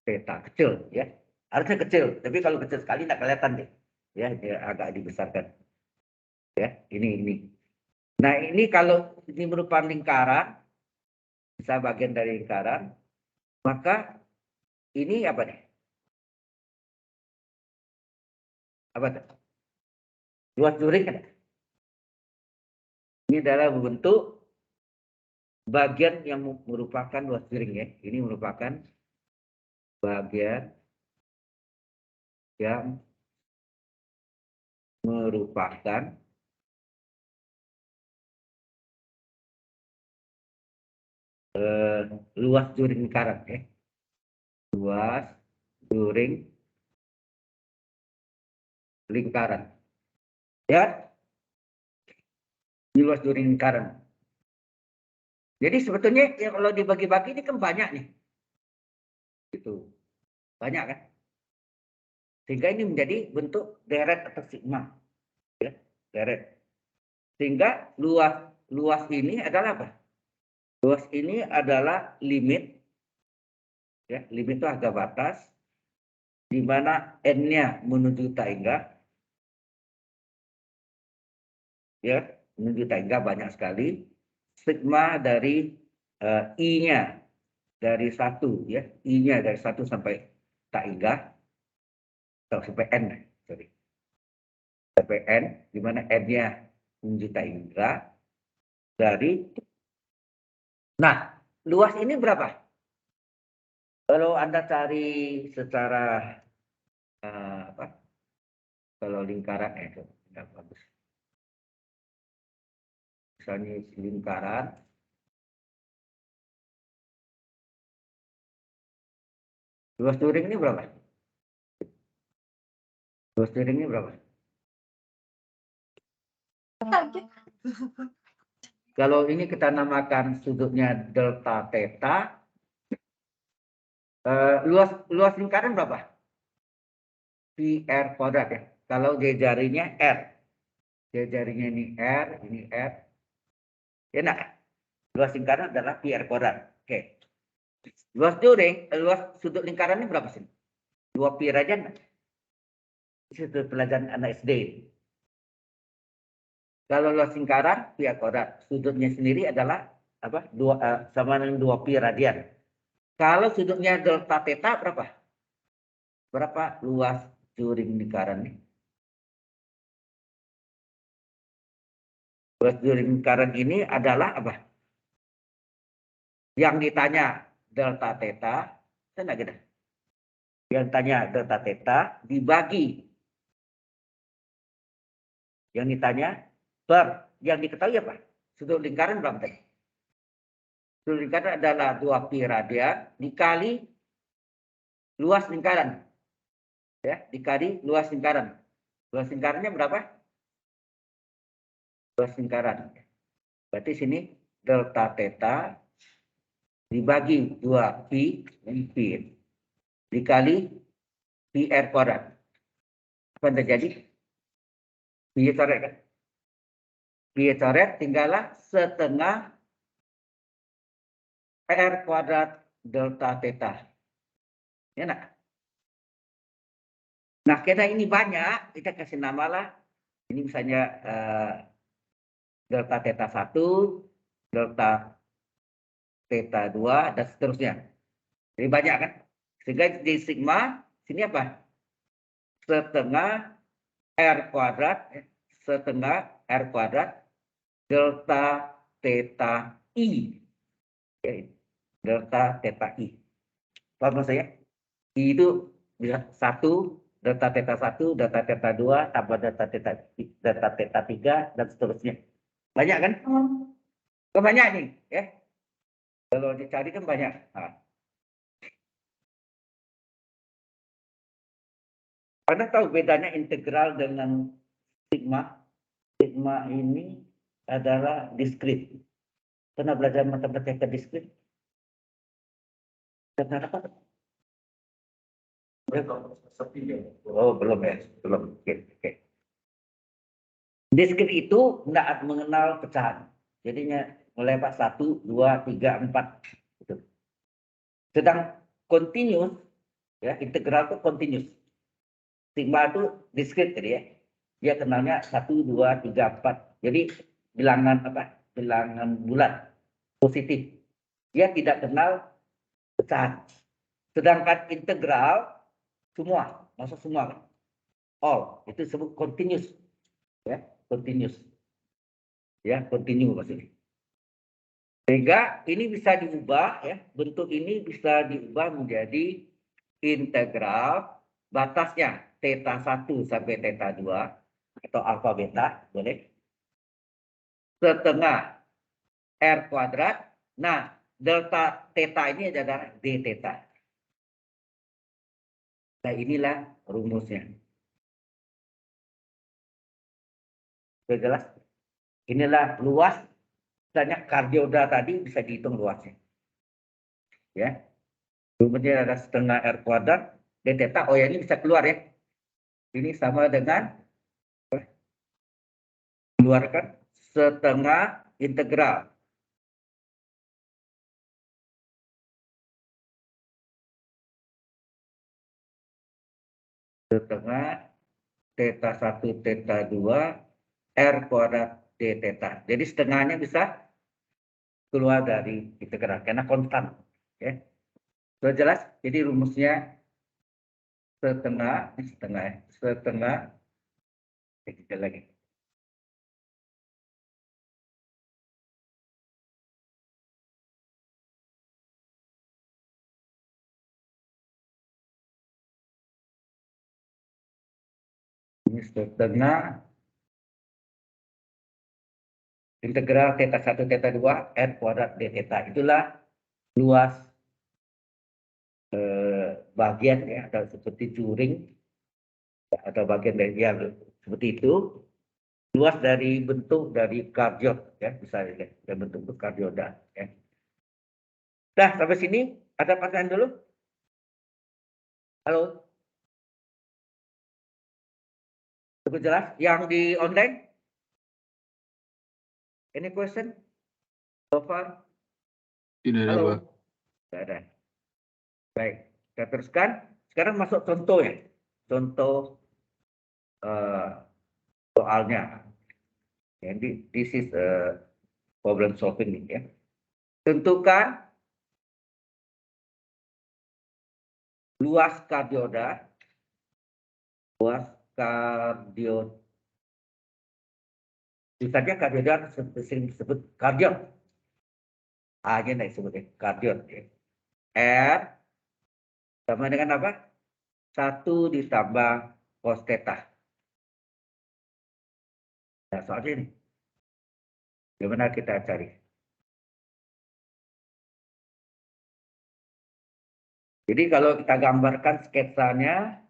theta kecil ya, harusnya kecil, tapi kalau kecil sekali tidak kelihatan deh, ya dia agak dibesarkan ya. Ini. Nah ini kalau ini merupakan lingkaran, bisa bagian dari lingkaran, maka ini apa nih? Apa tuh? Luas juring kan? Ini adalah bentuk bagian yang merupakan luas juring ya. Ini merupakan bagian yang merupakan luas juring lingkaran ya. Luas juring lingkaran. Ya. Ini luas juring lingkaran. Jadi sebetulnya ya kalau dibagi-bagi ini kan banyak nih. Gitu. Banyak kan? Sehingga ini menjadi bentuk deret atau sigma. Ya, deret. Sehingga luas ini adalah apa? Luas ini adalah limit. Ya, limit itu harga batas di mana n-nya menuju tangga. Ya, menuju tangga banyak sekali. Sigma dari i-nya dari 1 ya, i-nya dari 1 sampai tangga atau sampai n, sorry. Sampai n di mana n-nya menuju tangga dari. Nah, luas ini berapa? Kalau Anda cari secara Kalau lingkaran itu nggak bagus. Misalnya lingkaran, luas Turing ini berapa? Luas Turing ini berapa? Kalau ini kita namakan sudutnya delta theta, luas lingkaran berapa? Pi R kuadrat ya. Kalau dia jarinya R, dia jarinya ini R, ya nah, luas lingkaran adalah pi R kuadrat. Oke. Luas Turing, luas sudut lingkaran ini berapa sih? 2 pi radian. Itu pelajaran anak SD. Kalau luas lingkaran pi R kuadrat, sudutnya sendiri adalah apa? Sama dengan 2 pi radian. Kalau sudutnya delta theta berapa? Berapa luas Turing lingkaran ini? Luas Turing lingkaran ini adalah apa? Yang ditanya delta theta, saya gitu. Yang tanya delta theta dibagi. Yang ditanya per, yang diketahui apa? Sudut lingkaran berapa tadi? Sudut lingkaran adalah 2 pi radian dikali luas lingkaran. Ya, dikali luas lingkaran. Luas lingkarannya berapa? Luas lingkaran. Berarti sini delta theta dibagi 2 pi, pi dikali pi R kuadrat. Apa yang terjadi? Pi coret kan? Pi coret tinggallah setengah R kuadrat delta theta. Ya nak? Nah, karena ini banyak, kita kasih nama lah. Ini misalnya delta theta 1, delta theta 2, dan seterusnya. Jadi banyak kan? Sehingga di sigma, sini apa? Setengah R kuadrat, setengah R kuadrat, delta theta I. Ya, delta theta I. Paham saya? I itu bisa 1, delta theta 1, delta theta 2, tambah delta theta 3, dan seterusnya. Banyak kan? Banyak nih. Ya. Kalau dicari kan banyak. Nah. Anda tahu bedanya integral dengan sigma? Sigma ini adalah diskrit. Pernah belajar matematika diskrit? Kenapa? Oh, belum ya? Belum. Oke. Diskrit itu tidak mengenal pecahan. Jadinya mulai 1, 2, 3, 4. Gitu. Sedang continuous, ya, integral itu continuous. Sigma itu diskrit jadi ya. Dia kenalnya 1, 2, 3, 4. Jadi bilangan apa? Bilangan bulat positif. Dia tidak kenal pecahan. Sedangkan integral semua, masuk semua kan? All itu disebut continuous, ya, continuous. Ya, continue maksudnya. Sehingga ini bisa diubah ya, bentuk ini bisa diubah menjadi integral batasnya theta 1 sampai theta 2 atau alfa beta boleh setengah R kuadrat. Nah, delta theta ini adalah d theta. Nah, inilah rumusnya. Sudah jelas? Inilah luas. Misalnya kardioda tadi bisa dihitung luasnya. Ya. Rumusnya ada setengah R kuadrat d theta. Oh ya, ini bisa keluar ya. Ini sama dengan keluarkan setengah integral setengah theta 1 theta 2 R kuadrat d theta. Jadi setengahnya bisa keluar dari integral karena konstan. Ya. Sudah jelas? Jadi rumusnya setengah kita lagi. Ini setengah integral theta 1 theta 2 r kuadrat d theta. Itulah luas bagian ya, atau seperti curing atau bagian dari yang seperti itu. Luas dari bentuk dari kardiod ya, bisa ya, dan bentuk kardioda ya. Nah, sampai sini ada pertanyaan dulu? Halo? Cukup jelas? Yang di online? Any question? So far? Tidak ada, Halo? Pak. Tidak ada. Baik, kita teruskan. Sekarang masuk contoh ya. Contoh soalnya. Jadi, this is problem solving ya. Tentukan luas kardioda. Luas kardioda. Misalnya kardioda sering disebut kardiod. A-nya nih sebutnya kardiod ya. R sama dengan apa? 1 ditambah cos theta. Nah, soalnya ini. Gimana kita cari? Jadi kalau kita gambarkan sketsanya,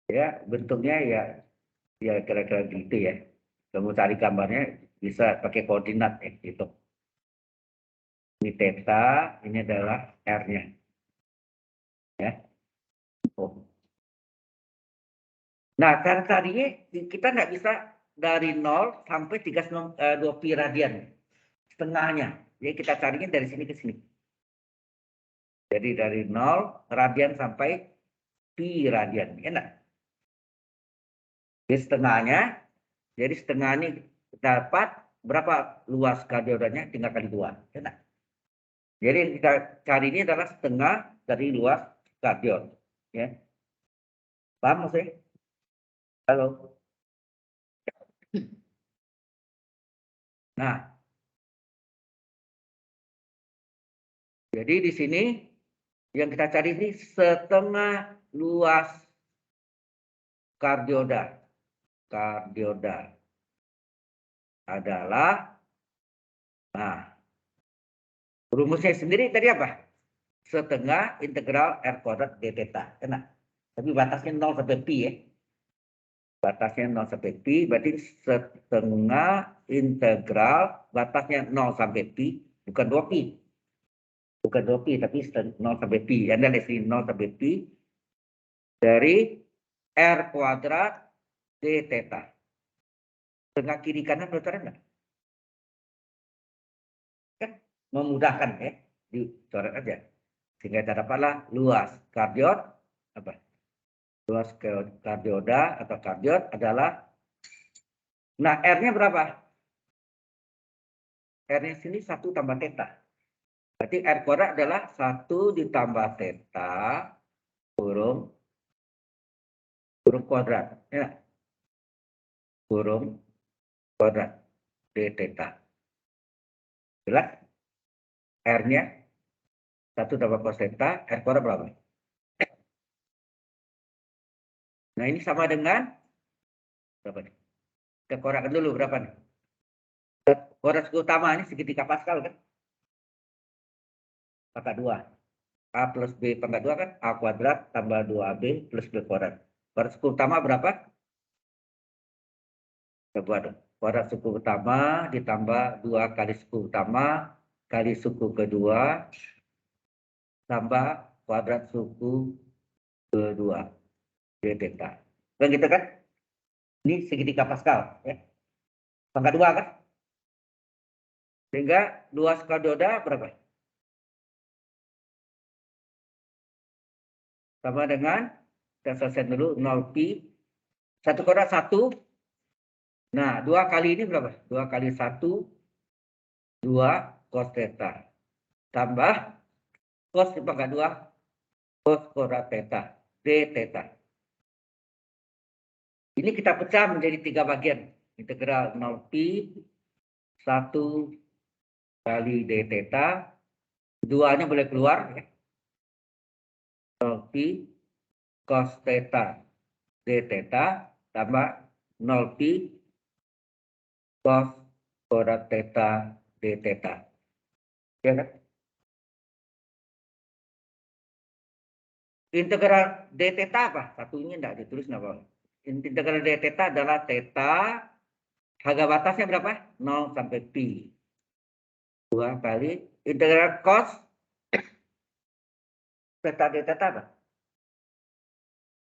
ya bentuknya ya kira-kira gitu ya. Kamu cari gambarnya bisa pakai koordinat ya gitu. Ini theta, ini adalah r-nya. Ya. Oh. Nah, cara carinya kita nggak bisa dari 0 sampai 2 pi radian. Setengahnya. Jadi kita carinya dari sini ke sini. Jadi dari 0 radian sampai pi radian. Enak. Jadi setengahnya. Jadi setengah ini dapat berapa luas kardiodanya? Tinggal kali 2. Enak. Jadi yang kita cari ini adalah setengah dari luas kardiod. Ya. Paham maksudnya? Halo. Nah, jadi di sini yang kita cari ini setengah luas kardioda. Kardioda adalah, nah, rumusnya sendiri tadi apa? Setengah integral r kuadrat d theta. Enak. Tapi batasnya 0 sampai pi ya. Batasnya 0 sampai pi, berarti setengah integral batasnya 0 sampai pi, bukan 2 pi. Bukan 2 pi, tapi 0 sampai pi. Anda lihat sini 0 sampai pi dari r kuadrat d theta. Tengah kiri kanan bercoret enggak? Kan memudahkan ya, dicoret aja. Sehingga kita dapatlah luas kardiod apa? Luas kardioda atau kardiod adalah, nah R-nya berapa? R-nya sini 1 tambah theta. Berarti R kuadrat adalah 1 ditambah theta kurung kuadrat. Ya. Kurung kuadrat d theta. Jelas? R-nya 1 tambah cos theta, R kuadrat berapa? Nah ini sama dengan berapa nih? Kita korekkan dulu berapa nih? Kuadrat utama ini segitiga Pascal kan? Pangkat 2. A plus B pangkat 2 kan? A kuadrat tambah 2AB plus B kuadrat. Kuadrat suku utama berapa? Coba dong. Kuadrat suku utama ditambah 2 kali suku utama kali suku kedua tambah kuadrat suku kedua. D theta. Kan gitu kan? Ini segitiga Pascal. Ya. Pangkat 2 kan? Sehingga luas kardioda berapa? Sama dengan, kita selesaikan dulu, 0 pi. 1 kuadrat 1. Nah, 2 kali ini berapa? 2 kali 1, 2 cos theta. Tambah cos di pangkat 2, cos kuadrat theta. D theta. Ini kita pecah menjadi 3 bagian. Integral 0 pi 1 kali d theta. 2-nya boleh keluar. Ya. 0 pi cos theta d theta tambah 0 pi cos kuadrat theta d theta. Ya kan? Integral d theta apa? Satunya enggak ditulis apa? Integral d theta adalah theta, harga batasnya berapa? 0 sampai pi. 2 kali integral cos theta d theta apa?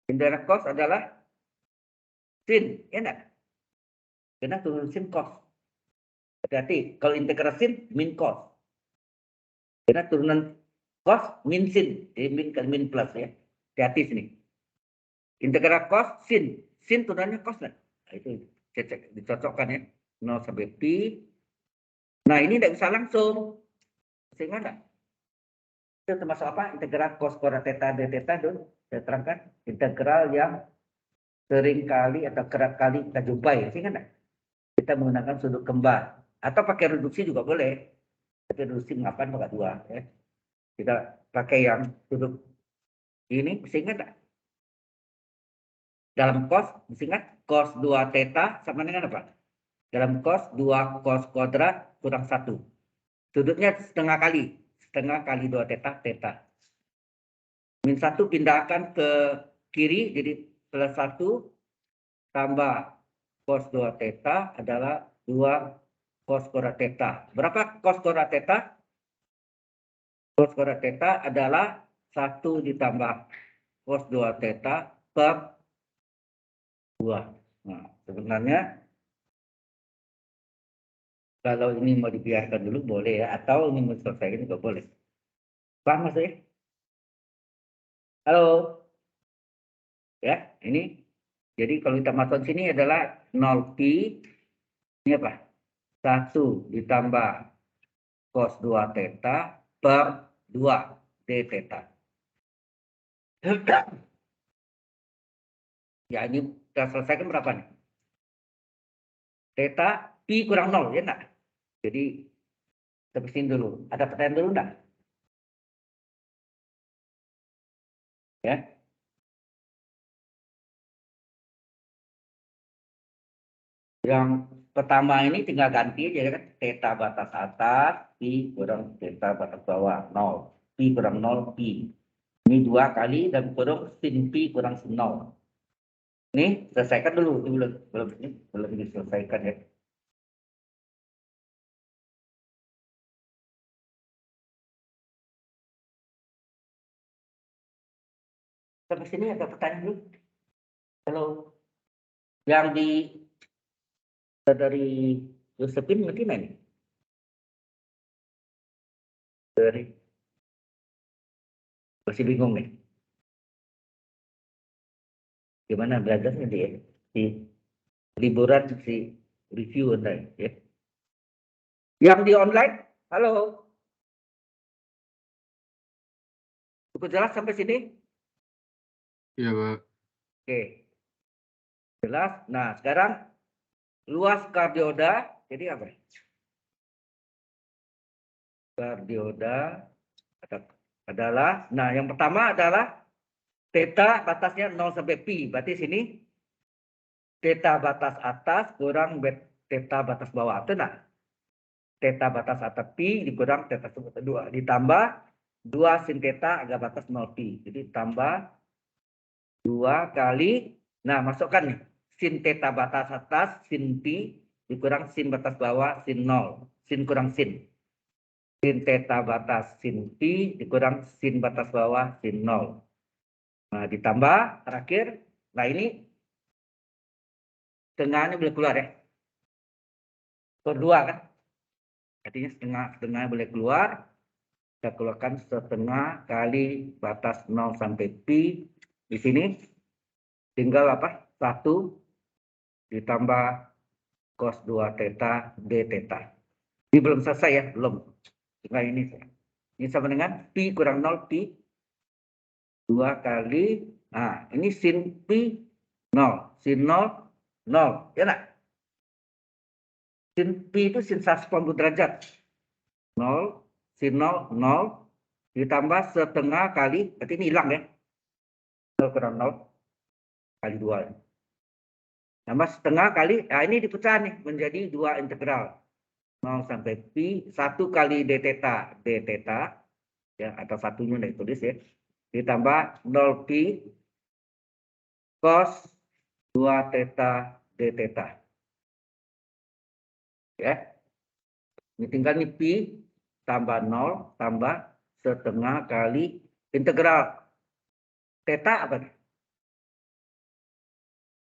Integral cos adalah sin, ya enggak? Karena turun sin cos. Berarti kalau integral sin min cos. Karena turunan cos min sin, jadi min kali min plus ya. Hati-hati sini. Integral cos sin, sin turunannya cos lah. Nah, itu cek dicocokkan ya. 0 sampai pi. Nah, ini tidak bisa langsung. Sehingga enggak? Itu termasuk apa? Integral cos kuadrat theta d theta itu saya terangkan. Integral yang sering kali atau kerap kali kita jumpai. Sehingga enggak? Kita menggunakan sudut kembar. Atau pakai reduksi juga boleh. Tapi reduksi mengapa pakai 2 ya. Kita pakai yang sudut ini, sehingga enggak? Dalam cos, mesti ingat cos 2 theta sama dengan apa? Dalam cos 2 cos kuadrat kurang 1. Sudutnya setengah kali 2 theta, theta. Min 1 pindahkan ke kiri, jadi plus 1 tambah cos 2 theta adalah 2 cos kuadrat theta. Berapa cos kuadrat theta? Cos kuadrat theta adalah 1 ditambah cos 2 theta per 2. Nah, sebenarnya kalau ini mau dibiarkan dulu boleh ya, atau ini mau diselesaikan juga boleh. Paham maksudnya? Halo? Ya, ini. Jadi kalau kita masuk sini adalah 0 pi, ini apa? 1 ditambah cos 2 theta per 2 d theta. Ya, ini kita selesaikan berapa nih? Theta pi kurang 0, ya enggak? Jadi, sampai sini dulu. Ada pertanyaan dulu enggak? Ya. Yang pertama ini tinggal ganti aja kan, theta batas atas, pi kurang theta batas bawah, 0. Pi kurang 0, pi. Ini 2 kali dan kurang sin pi kurang sin 0. Ini selesaikan dulu, ini belum diselesaikan ya. Sampai sini ada pertanyaan dulu. Halo. Yang dari Josephine ngerti nggak nih? Dari masih bingung nih. Gimana belajarnya dia? Di liburan si review online ya. Yang di online, halo. Cukup jelas sampai sini? Iya, Pak. Oke. Jelas. Nah, sekarang luas kardioda jadi apa? Kardioda adalah, nah yang pertama adalah theta batasnya 0 sampai pi. Berarti sini theta batas atas kurang theta batas bawah. Itu enggak? Theta batas atas pi dikurang theta sebut 2 ditambah 2 sin theta agak batas 0 pi. Jadi tambah 2 kali, nah masukkan nih, sin theta batas atas sin pi dikurang sin batas bawah sin 0. Sin kurang sin. Sin theta batas sin pi dikurang sin batas bawah sin 0. Nah ditambah terakhir, nah ini tengahnya boleh keluar ya. Kedua kan. Artinya setengah boleh keluar. Kita keluarkan setengah kali batas 0 sampai pi. Di sini tinggal apa? 1 ditambah cos 2 theta d theta. Ini belum selesai ya, belum. Nah ini sama dengan pi kurang 0 pi 2 kali, nah ini sin pi 0, sin 0 0, ya enggak? Sin pi itu sin 180 derajat. 0, sin 0 0 ditambah setengah kali, berarti ini hilang ya. 0 kali 2. Tambah setengah kali, nah ini dipecah nih menjadi 2 integral. 0 sampai pi, 1 kali d theta, ya, atau satunya udah ditulis ya. Ditambah 0 pi cos 2 theta d theta. Ya. Ini tinggal nih pi tambah 0 tambah setengah kali integral theta apa nih?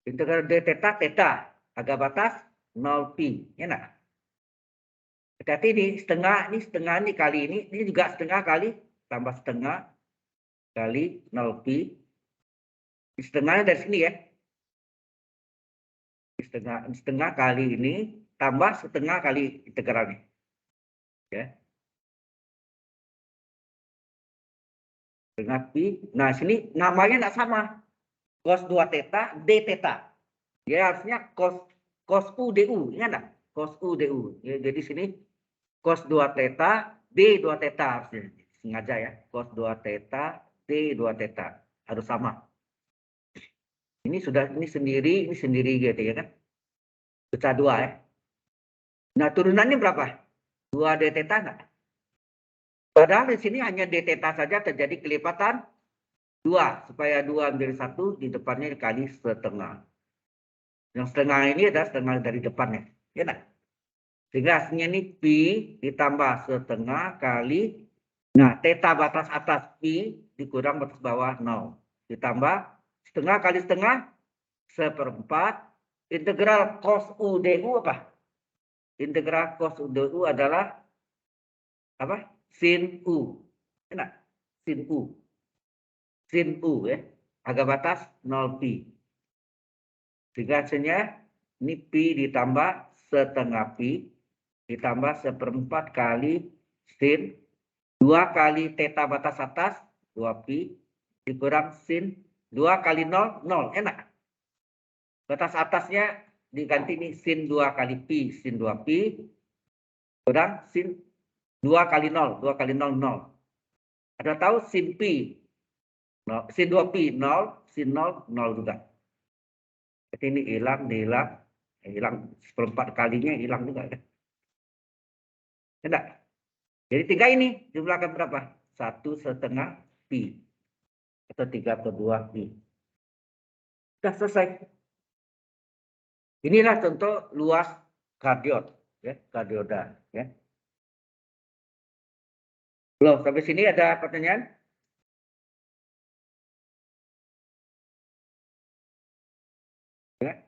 Integral d theta, agak batas 0 pi, ya enggak? Hati-hati ini setengah nih kali ini juga setengah kali tambah setengah kali 0 pi. Setengahnya dari sini ya. Setengah kali ini tambah setengah kali integralnya. Ya. Setengah pi. Nah, sini namanya enggak sama. Cos 2 theta, d theta. Ya harusnya cos u du, ingat enggak? Cos u du. Ya, jadi sini cos 2 theta, d 2 theta harusnya. Sengaja ya. Cos 2 theta, d 2 theta. Harus sama. Ini sendiri gitu ya kan. Pecah 2 ya. Nah, turunannya berapa? 2 d theta enggak? Padahal di sini hanya d theta saja terjadi kelipatan 2. Supaya 2 menjadi 1, di depannya dikali setengah. Yang setengah ini adalah setengah dari depannya. Ya enggak? Sehingga hasilnya ini pi ditambah setengah kali, nah theta batas atas pi dikurang batas bawah 0. Ditambah setengah kali setengah, seperempat. Integral cos u du apa? Integral cos u du adalah apa? Sin u. Enak? Sin u. Sin u ya. Agak batas 0 pi. Sehingga hasilnya ini pi ditambah setengah pi ditambah seperempat kali sin 2 kali theta batas atas 2 pi dikurang sin 2 kali 0, 0. Enak. Batas atasnya diganti nih sin 2 kali pi, sin 2 pi kurang sin 2 kali 0, 2 kali 0, 0. Ada tahu sin pi, 0, sin 2 pi 0, sin 0, 0 juga. Jadi ini hilang seperempat kalinya hilang juga kan. Enggak. Jadi 3 ini jumlahkan berapa? 1/2 pi atau 3/2 pi. Sudah selesai. Inilah contoh luas kardiod, ya, kardioda, ya. Belum sampai sini ada pertanyaan? Ya.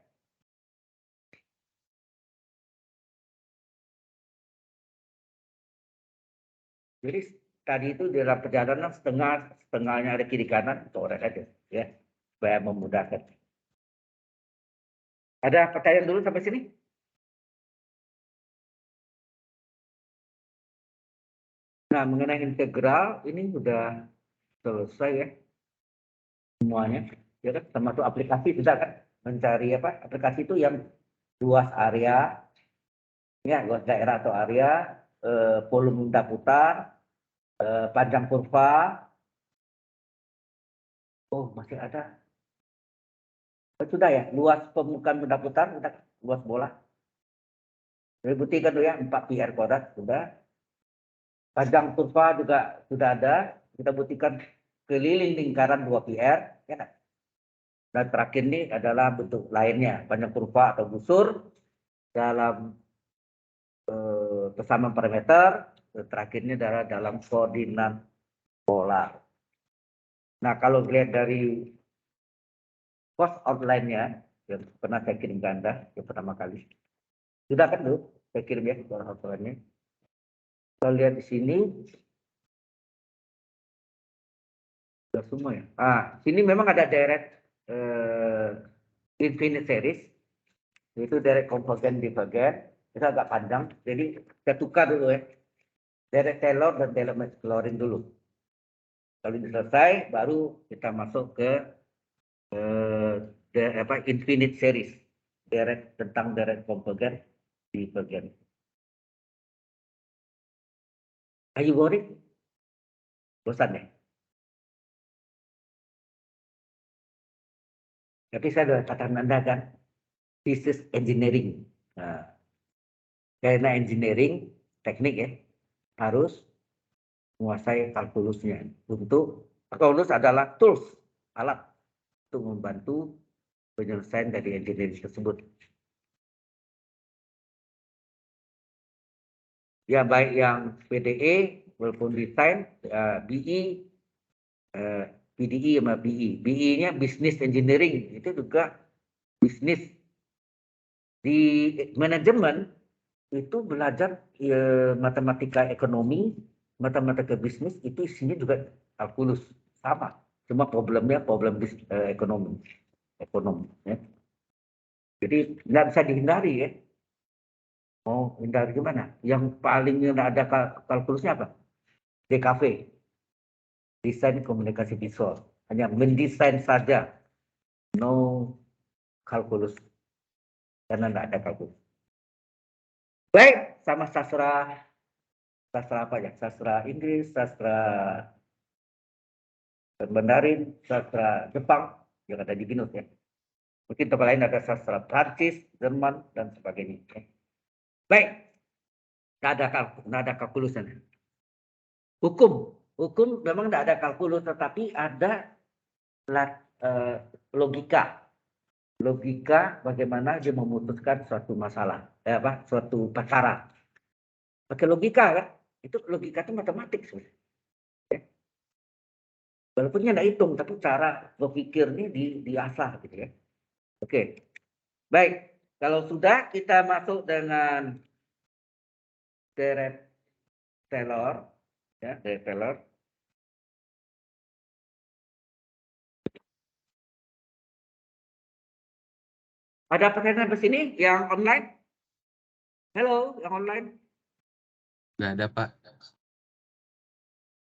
Jadi tadi itu di dalam perjalanan setengahnya ada kiri kanan, coret aja, ya, supaya memudahkan. Ada pertanyaan dulu sampai sini? Nah, mengenai integral ini sudah selesai ya semuanya. Ya kan, termasuk aplikasi juga kan, mencari apa? Aplikasi itu yang luas area, ya, luas daerah atau area, volume benda putar, panjang kurva. Oh, masih ada. Sudah ya, luas permukaan benda putar, sudah luas bola. Jadi buktikan dulu ya, 4 pi r kuadrat sudah. Panjang kurva juga sudah ada. Kita buktikan keliling lingkaran 2 pi r, ya kan? Dan terakhir ini adalah bentuk lainnya, panjang kurva atau busur dalam kesamaan parameter. Terakhir ini adalah dalam koordinat polar. Nah, kalau dilihat dari cost outline-nya yang pernah saya kirim ke Anda yang pertama kali. Sudah kan dulu saya kirim ya cost outline-nya. Kita lihat di sini sudah semua ya. Sini memang ada direct infinite series, itu direct convergent divergent, itu agak panjang. Jadi kita tukar dulu ya. Direct Taylor dan Taylor Maclaurin dulu. Kalau ini selesai, baru kita masuk ke infinite series, tentang direct convergent divergent. Are you worried? Bosan ya? Tapi saya sudah katakan Anda kan, physics engineering. Nah, karena engineering, teknik ya, harus menguasai kalkulusnya. Kalkulus adalah tools, alat untuk membantu penyelesaian dari engineering tersebut. Ya baik yang PDE maupun desain, BE, PDE sama BE. BE-nya Business Engineering, itu juga bisnis. Di manajemen itu belajar matematika ekonomi, matematika bisnis, itu isinya juga kalkulus, sama. Cuma problemnya problem ekonomi. Ya. Jadi nggak bisa dihindari ya. Mau hindari gimana? Yang paling nggak ada kalkulusnya apa? DKV, desain komunikasi visual. Hanya mendesain saja, no kalkulus, karena nggak ada kalkulus. Baik, sama sastra apa ya? Sastra Inggris, sastra Mandarin, sastra Jepang yang ada di BINUS ya. Mungkin tempat lain ada sastra Prancis, Jerman dan sebagainya. Baik, nggak ada kalkulusnya. Hukum memang tidak ada kalkulus, tetapi ada logika bagaimana dia memutuskan suatu masalah, suatu perkara. Pakai logika kan? Itu logika itu matematik sebenarnya. Ya. Walaupun dia tidak hitung, tapi cara berpikirnya diasah gitu ya. Oke, baik. Kalau sudah kita masuk dengan Deret Taylor, ya Deret Taylor. Ada pertanyaan di sini yang online? Halo, yang online? Nggak ada, Pak.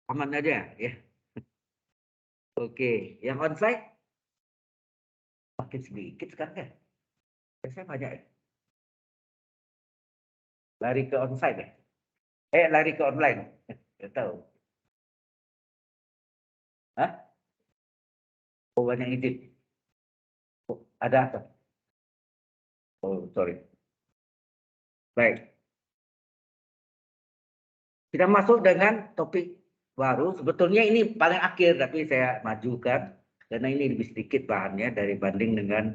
Aman aja ya. Oke, yang onsite? Makin sedikit sekarang ya. Biasanya banyak ya. Lari ke onsite ya? Lari ke online. Nggak tahu. Hah? Oh, banyak izin. Oh, ada apa? Oh, sorry. Baik. Kita masuk dengan topik baru. Sebetulnya ini paling akhir, tapi saya majukan. Karena ini lebih sedikit bahannya dari banding dengan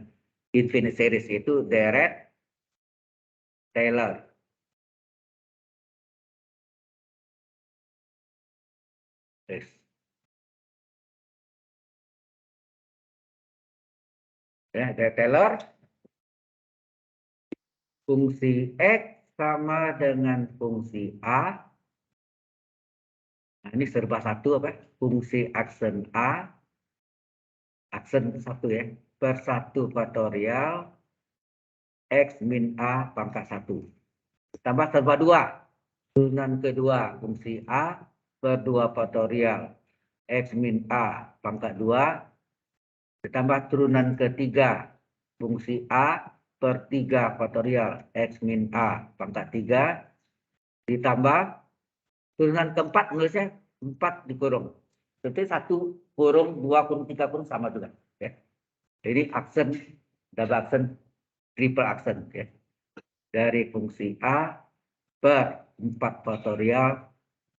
Infinite Series, yaitu Deret Taylor. Yes. Ya, Deret Taylor. Fungsi X sama dengan fungsi A. Nah, ini serba satu apa? Fungsi aksen A, aksen satu ya, per 1 faktorial X min A pangkat 1. Tambah serba 2. Turunan kedua fungsi A per 2 faktorial X min A pangkat 2. Ditambah turunan ketiga fungsi A per 3 faktorial X min A pangkat 3. Ditambah turunan keempat nulisnya 4 dikurung. Berarti 1 kurung, 2 kurung, 3 kurung sama juga. Ya. Jadi aksen, double aksen, triple aksen. Ya. Dari fungsi A per 4 faktorial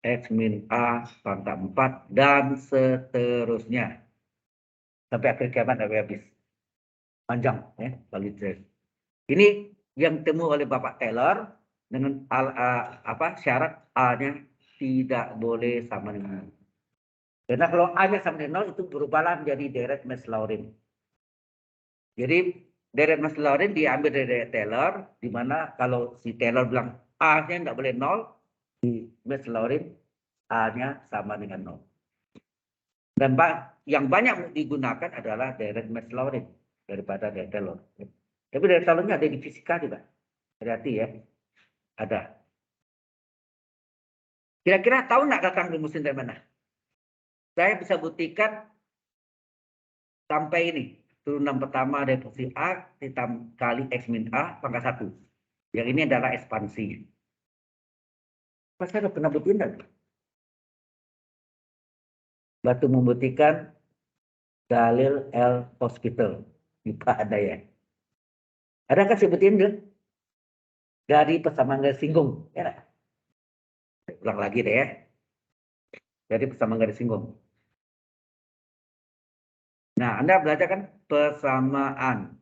X min A pangkat 4 dan seterusnya. Sampai akhir kiamat sampai habis. Panjang. Ya, bagi ini yang ditemu oleh Bapak Taylor dengan syarat A-nya tidak boleh sama dengan 0. Karena kalau A-nya sama dengan 0 itu berubahlah menjadi Deret Maslowrin. Jadi Deret Maslowrin diambil dari Taylor, di mana kalau si Taylor bilang A-nya tidak boleh 0, di Maslowrin A-nya sama dengan 0. Dan yang banyak digunakan adalah Deret Maslowrin daripada Deret Taylor. Tapi Deret Taylornya ada di fisika juga. Berarti ya, ada. Kira-kira tahu nggak kakang rumusin dari mana? Saya bisa buktikan sampai ini. Turunan pertama dari fungsi A kali X min A pangkat 1. Yang ini adalah ekspansi. Apa saya pernah buktiin enggak? Batu membuktikan dalil L Hospital. Lupa ada ya. Ada kan sebutin dulu? Dari persamaan garis singgung. Ya, nggak? Ulang lagi deh ya. Dari persamaan garis singgung. Nah, Anda belajar kan persamaan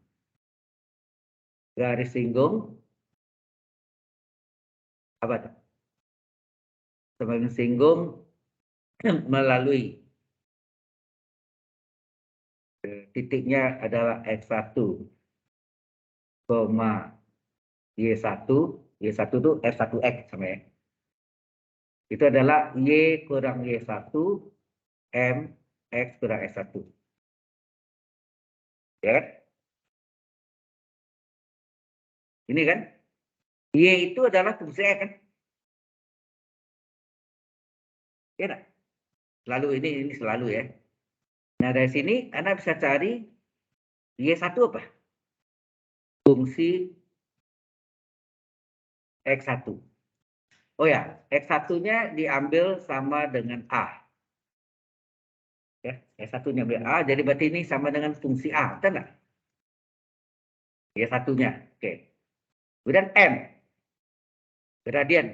garis singgung. Apa tuh? Persamaan singgung melalui titiknya adalah X1, Y1. Y1 itu R1X sama ya. Itu adalah Y kurang Y1 M X kurang X1. Ya kan? Ini kan? Y itu adalah fungsi X kan? Ya enggak? Selalu ini selalu ya. Nah, dari sini Anda bisa cari Y1 apa? Fungsi X1. Oh ya, X1-nya diambil sama dengan A. Ya, X1-nya ambil A, jadi berarti ini sama dengan fungsi A, betul nggak? Y1-nya, oke. Kemudian M, gradien.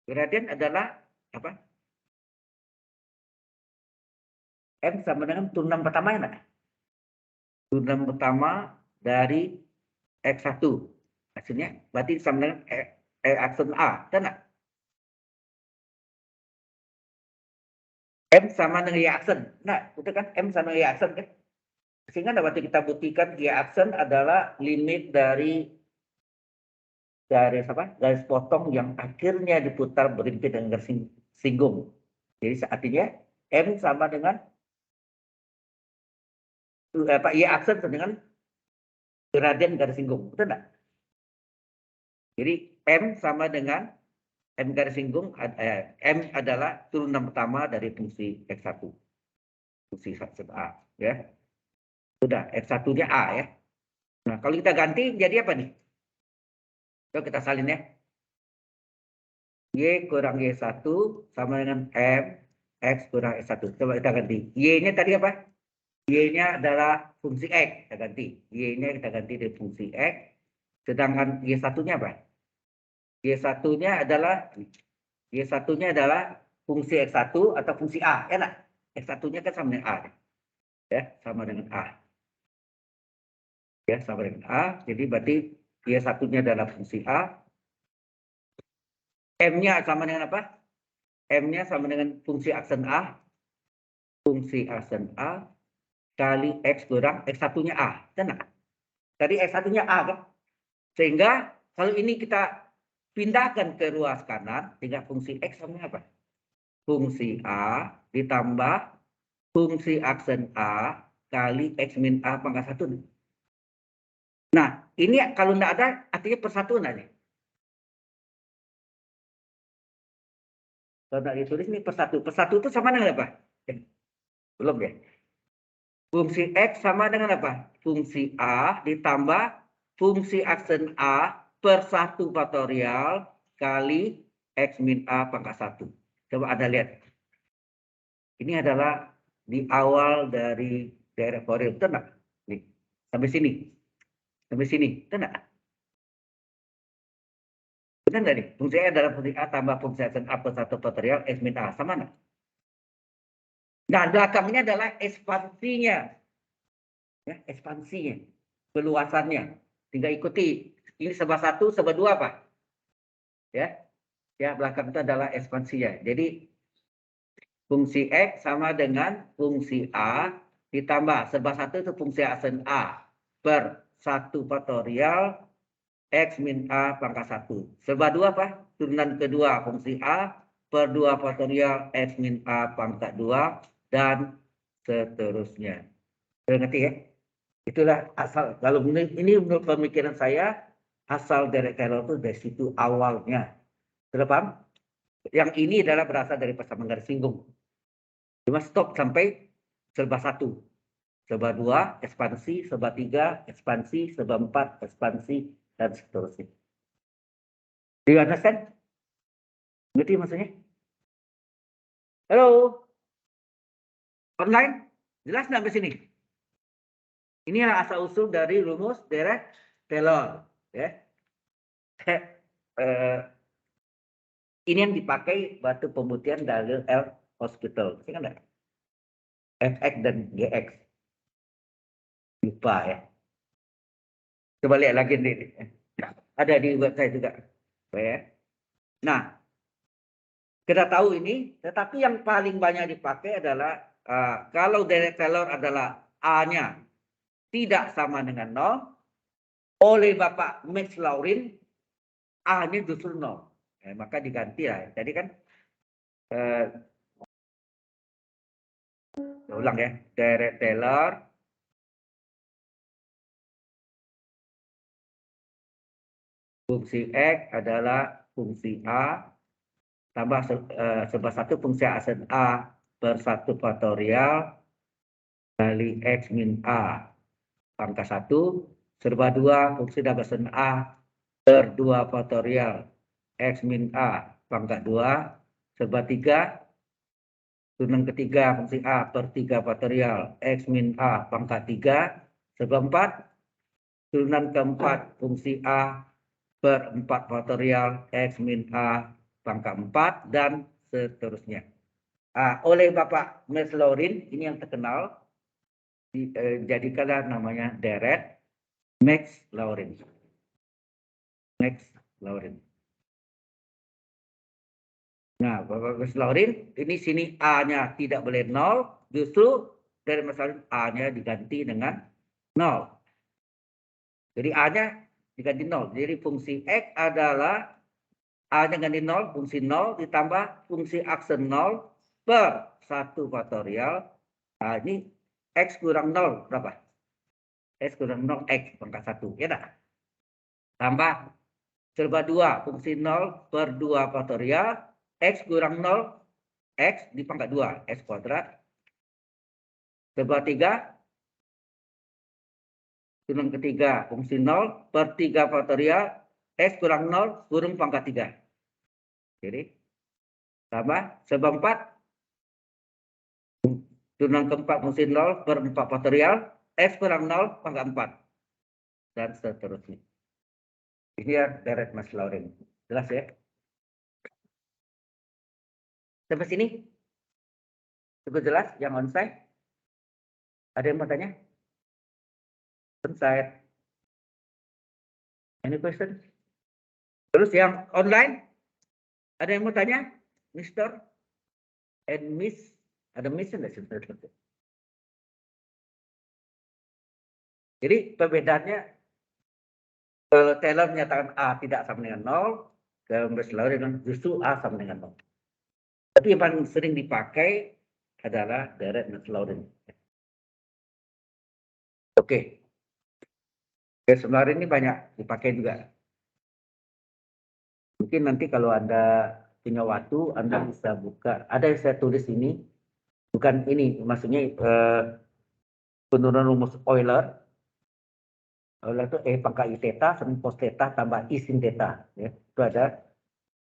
Gradien adalah apa? M sama dengan turunan pertama ya nggak? Turunan pertama dari X1. Maksudnya berarti sama dengan aksen A, betul nggak? M sama dengan Y aksen. Nah, itu kan M sama Y aksen kan? Sehingga dapat kita buktikan Y aksen adalah limit dari garis apa? Garis potong yang akhirnya diputar berhimpit dengan garis singgung. Jadi artinya M sama dengan apa? Y aksen dengan gradien garis singgung, betul nggak? Jadi M sama dengan M garis singgung, M adalah turunan pertama dari fungsi X1. Fungsi A. Ya. Sudah, X1-nya A ya. Nah, kalau kita ganti jadi apa nih? Coba kita salin ya. Y kurang Y1 sama dengan M X kurang X1. Coba kita ganti. Y-nya tadi apa? Y-nya adalah fungsi X. Kita ganti. Y-nya kita ganti dari fungsi X. Sedangkan Y1-nya apa? Y1-nya adalah fungsi X1 atau fungsi A. Ya, nah? X1-nya kan sama dengan A. Ya, sama dengan A. Ya, sama dengan A. Jadi berarti Y1-nya adalah fungsi A. M-nya sama dengan apa? M-nya sama dengan fungsi aksen A. Fungsi aksen A kali X kurang X1-nya A. Benar? Tadi X1-nya A kan? Sehingga kalau ini kita pindahkan ke ruas kanan, tinggal fungsi X sama apa? Fungsi A ditambah fungsi aksen A kali X min A pangkat 1. Nah, ini kalau tidak ada, artinya persatuan aja. Kalau tidak ditulis ini persatu. Persatu itu sama dengan apa? Belum ya? Fungsi X sama dengan apa? Fungsi A ditambah fungsi aksen A per 1 faktorial kali X min A pangkat 1. Coba Anda lihat. Ini adalah di awal dari daerah Korea. Betul nggak? Nih, sampai sini. Sampai sini. Betul nggak? Betul nggak nih? Fungsi A adalah fungsi A tambah fungsi aksen A per 1 faktorial X min A. Sama nggak? Nah, belakangnya adalah ekspansinya. Ya, ekspansinya. Peluasannya. Tinggal ikuti. Ini sebab 1, sebab 2 apa? Ya, ya belakang itu adalah ekspansinya. Jadi fungsi X sama dengan fungsi A ditambah sebab 1 itu fungsi aksen A per 1 faktorial X min A pangkat 1. Sebab 2 apa? Turunan kedua fungsi A per 2 faktorial X min A pangkat 2 dan seterusnya. Sudah ngerti ya? Itulah asal, kalau ini menurut pemikiran saya, asal dari Taylor itu dari situ awalnya. Sudah paham? Yang ini adalah berasal dari persamaan garis singgung. Cuma stop sampai serba 1. Serba 2, ekspansi. Serba 3, ekspansi. Serba 4, ekspansi. Dan seterusnya. Do you understand? Ngerti maksudnya? Halo? Online? Jelas sampai sini? Inilah asal-usul dari rumus Dirac-Taylor. Ya. Ini yang dipakai batu pembuktian dalil L'Hospital. Ingat nggak? Fx dan Gx. Lupa ya. Coba lihat lagi nih. Ada di website juga. Ya. Nah, kita tahu ini, tetapi yang paling banyak dipakai adalah kalau Dirac-Taylor adalah A-nya tidak sama dengan 0, oleh Bapak Max Laurin, A-nya justru 0. Maka diganti lah. Jadi kan, ulang ya, Dirac-Taylor fungsi X adalah fungsi A tambah sebab 1 fungsi aksen A per 1 faktorial kali X min A pangkat 1 serba 2 fungsi aksen A per 2 faktorial X min A pangkat 2 serba 3 turunan ketiga fungsi A per 3 faktorial X min A pangkat 3 serba 4 turunan keempat fungsi A per 4 faktorial X min A pangkat 4 dan seterusnya. Oleh Bapak Max Laurin, ini yang terkenal, jadikanlah namanya Dirac Max Laurin. Max Laurin. Nah, Bapak Max Laurin, ini sini A-nya tidak boleh 0, justru dari Max Laurin A-nya diganti dengan 0. Jadi A-nya diganti 0. Jadi fungsi X adalah A-nya ganti 0, fungsi 0 ditambah fungsi aksen 0 per 1 faktorial. Nah, ini X kurang 0 berapa? X kurang 0, X pangkat 1. Ya tak? Tambah serba 2, fungsi 0 per 2 faktorial. X kurang 0, X di pangkat 2, X kuadrat. Serba 3, turunan ketiga, fungsi 0 per 3 faktorial. X kurang 0, kurung pangkat 3. Jadi, tambah serba 4, turunan keempat fungsi 0 per 4 faktorial, X kurang 0 pangkat 4. Dan seterusnya. Ini ya Dirac Max Laurin. Jelas ya? Sampai sini? Cukup jelas yang onsite? Ada yang mau tanya? Onsite. Any question? Terus yang online? Ada yang mau tanya? Mister and Miss? Ada Miss enggak sebenarnya? Jadi perbedaannya kalau Taylor menyatakan A tidak sama dengan 0, kalau Max Laurin justru A sama dengan 0. Tapi yang paling sering dipakai adalah Dirac Max Laurin. Oke. Sebenarnya ini banyak dipakai juga. Mungkin nanti kalau Anda punya waktu, Anda bisa buka. Ada yang saya tulis ini, bukan ini, maksudnya penurunan rumus Euler. Euler itu E pangkat I theta sama cos theta tambah I sin theta. Ya, itu ada.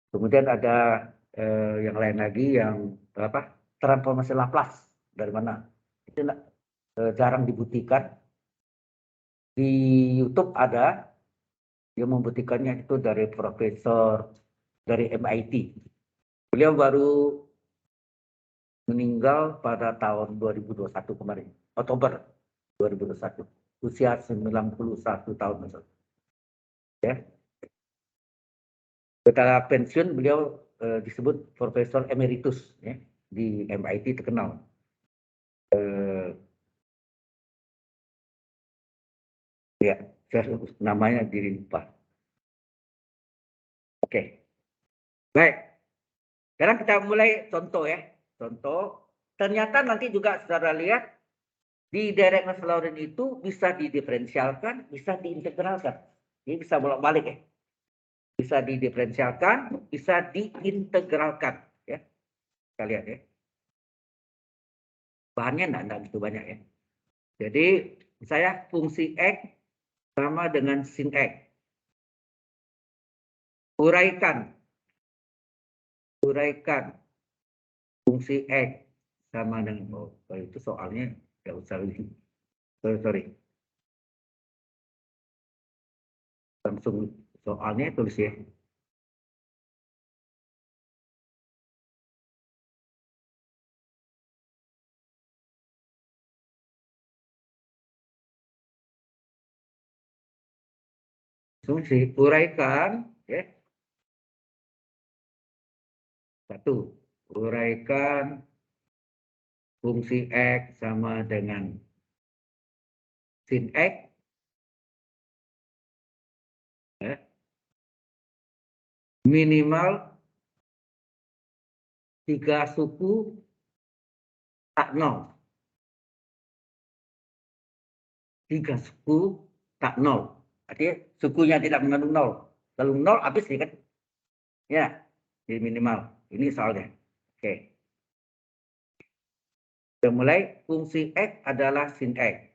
Kemudian ada yang lain lagi yang apa? Transformasi Laplace dari mana? Itu jarang dibuktikan. Di YouTube ada yang membuktikannya itu dari profesor dari MIT. Beliau baru meninggal pada tahun 2021 kemarin, Oktober 2021, usia 91 tahun. Ya. Setelah pensiun beliau disebut Profesor Emeritus ya, di MIT terkenal. Ya, namanya diri lupa. Oke, baik. Sekarang kita mulai contoh ya. Contoh, ternyata nanti juga saudara lihat di Dirac Max Laurin itu bisa didiferensialkan, bisa diintegralkan. Ini bisa bolak-balik ya. Bisa didiferensialkan, bisa diintegralkan ya. Kita lihat ya. Bahannya enggak begitu banyak ya. Jadi saya fungsi X sama dengan sin X. Uraikan fungsi X sama dengan itu soalnya Nggak usah lagi. Sorry. Langsung soalnya tulis ya. Langsung diuraikan, ya. Satu, uraikan fungsi X sama dengan sin X, ya. Minimal 3 suku tak 0. 3 suku tak 0. Artinya sukunya tidak mengandung 0. Kalau 0 habis nih kan. Ya, jadi minimal. Ini soalnya. Oke. Kita mulai, fungsi X adalah sin X.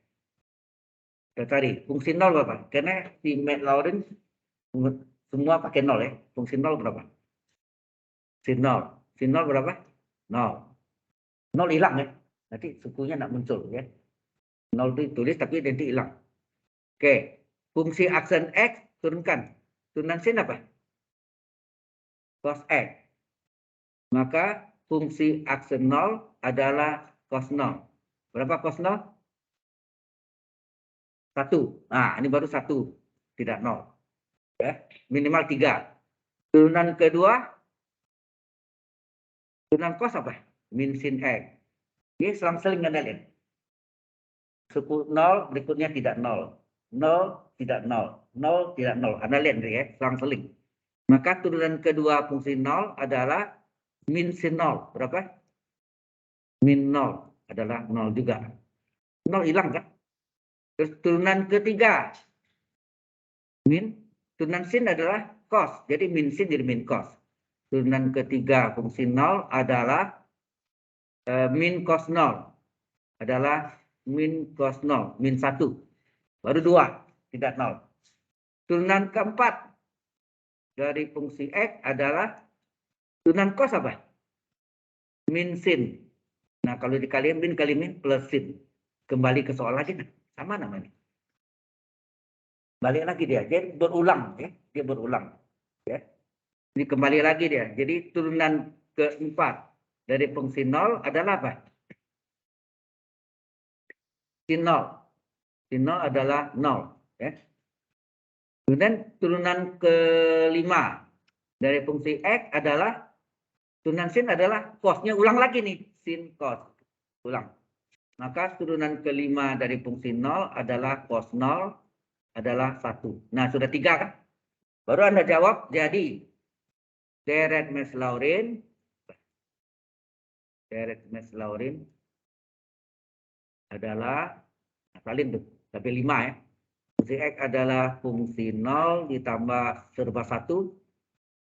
Kita cari fungsi 0 berapa? Karena si Maclaurin semua pakai 0 ya. Fungsi 0 berapa? Sin 0. Sin 0 berapa? 0. 0 hilang ya. Nanti sukunya tidak muncul ya. 0 itu ditulis tapi nanti hilang. Oke. Fungsi aksen X turunkan. Turunan sin apa? Cos X. Maka fungsi aksen 0 adalah cos 0. Berapa cos 0? 1. Nah, ini baru 1. Tidak 0. Ya. Minimal 3. Turunan kedua. Turunan cos apa? Min sin X. Ini selang-seling Anda lihat. Suku 0 berikutnya tidak 0. 0 tidak 0. 0 tidak 0. Anda lihat ya, selang-seling. Maka turunan kedua fungsi 0 adalah min sin 0. Berapa? Min 0 adalah 0 juga. 0 hilang kan? Terus turunan ketiga. Min. Turunan sin adalah cos. Jadi min sin jadi min cos. Turunan ketiga fungsi 0 adalah min cos 0. Adalah min cos 0. Min 1. Baru 2. Tidak 0. Turunan keempat dari fungsi X adalah turunan cos apa? Min sin. Nah, kalau dikaliin min kali min plus sin. Kembali ke soal lagi. Sama namanya. Balik lagi dia. Jadi berulang. Ya. Dia berulang. Ya. Ini kembali lagi dia. Jadi turunan keempat dari fungsi 0 adalah apa? Sin 0. Sin 0 adalah 0. Ya. Kemudian turunan kelima dari fungsi X adalah turunan sin adalah cosnya ulang lagi nih. Sin cos. Ulang. Maka turunan kelima dari fungsi 0 adalah cos 0 adalah 1. Nah, sudah 3 kan? Baru Anda jawab jadi deret Maclaurin adalah salin tuh, tapi 5 ya. Fungsi X adalah fungsi 0 ditambah serba 1.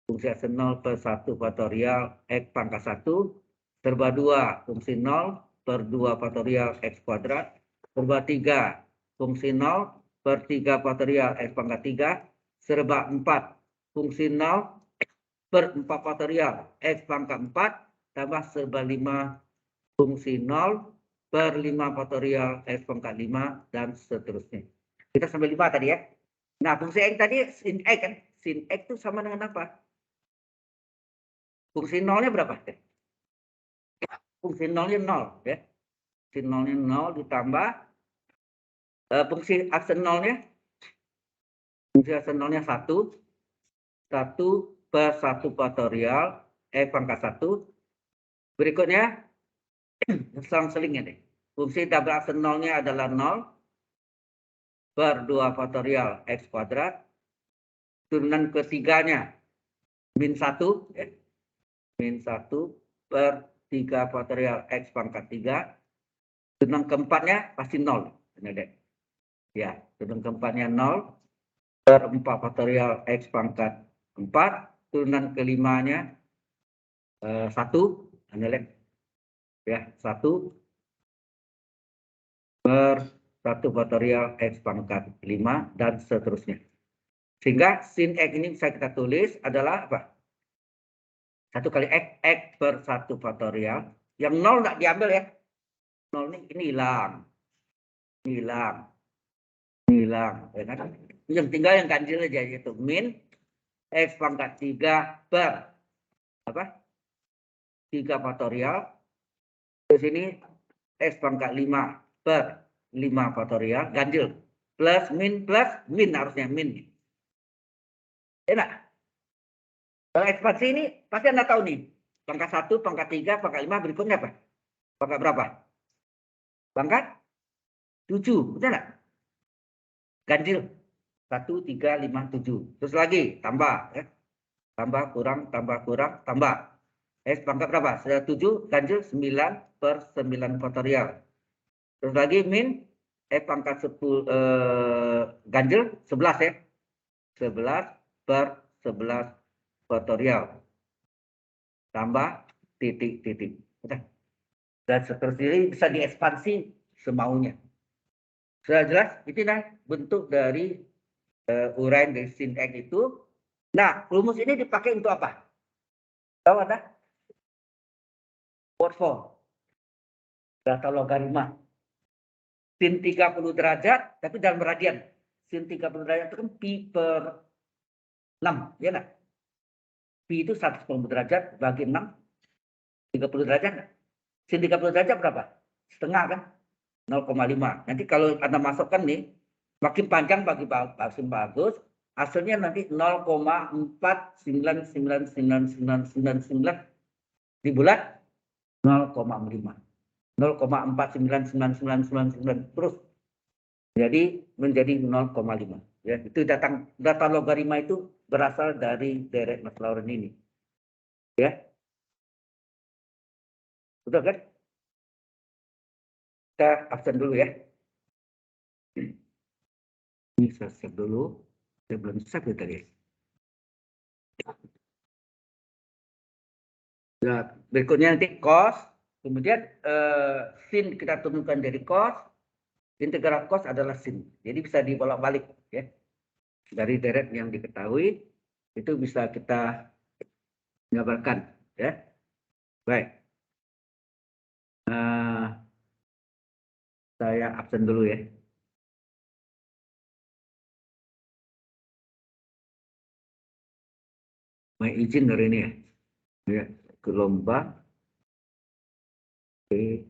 Fungsi X 0 per 1 faktorial X pangkat 1. Serba 2 fungsi 0 per 2 faktorial X kuadrat. Serba 3 fungsi 0 per 3 faktorial X pangkat 3. Serba 4 fungsi 0 per 4 faktorial X pangkat 4. Tambah serba 5 fungsi 0 per 5 faktorial X pangkat 5 dan seterusnya. Kita sampai 5 tadi ya. Nah, fungsi X tadi sin X kan. Sin X itu sama dengan apa? Fungsi 0-nya berapa? Fungsi 0-nya 0 ya. Fungsi 0-nya 0 ditambah fungsi aksen 0-nya. Fungsi aksen 0-nya 1. 1 per 1 faktorial X pangkat 1. Berikutnya selang-selingnya deh. Fungsi double aksen 0-nya adalah 0 per 2 faktorial X kuadrat. Turunan ketiganya min 1 ya. Min 1 per 3 faktorial X pangkat 3. Turunan keempatnya pasti 0. Ya, turunan keempatnya 0 per 4 faktorial X pangkat 4. Turunan kelimanya 1. Anda lihat. Ya, 1 per 1 faktorial X pangkat 5 dan seterusnya. Sehingga sin X ini bisa kita tulis adalah apa? 1 kali X per 1 faktorial. Yang 0 tidak diambil ya. nol ini hilang. Hilang. Ya kan? Yang tinggal yang ganjil aja yaitu min X pangkat 3 per apa? 3 faktorial. Terus ini X pangkat 5 per 5 faktorial ganjil. Plus min harusnya min. Enak. Kalau ekspansi ini pasti Anda tahu nih. Pangkat 1, pangkat 3, pangkat 5 berikutnya apa? Pangkat berapa? Pangkat 7. Betul nggak? Ganjil. 1, 3, 5, 7. Terus lagi tambah. Ya. Tambah, kurang, tambah. Pangkat berapa? 7, ganjil 9 per 9 faktorial. Terus lagi min, pangkat 10, ganjil 11 ya. 11 per 11 faktorial. Tambah, titik. Dan seterusnya ini bisa diekspansi semaunya. Sudah jelas? Itu nah bentuk dari uraian dari sin X itu. Nah, rumus ini dipakai untuk apa? Tahu Anda? What for? Data logaritma. Sin 30 derajat, tapi dalam radian. Sin 30 derajat itu kan pi per 6, ya nggak? Pi itu 110 derajat bagi 6, 30 derajat. Sin 30 derajat berapa? Setengah kan? 0,5. Nanti kalau Anda masukkan nih, makin panjang bagi bagus, hasilnya nanti 0,4999999 dibulat 0,5. 0,4999999 terus. Jadi menjadi 0,5. Ya, itu data logaritma itu berasal dari deret Maclaurin ini. Ya. Udah kan? Kita absen dulu ya. Ini saya save dulu. Saya belum save ya tadi. Nah, berikutnya nanti cos. Kemudian sin kita turunkan dari cos. Integral cos adalah sin. Jadi bisa dibolak-balik ya. Dari deret yang diketahui itu bisa kita gambarkan ya. Baik. Saya absen dulu ya. Mau izin hari ini ya. Ya, ke lomba. Oke.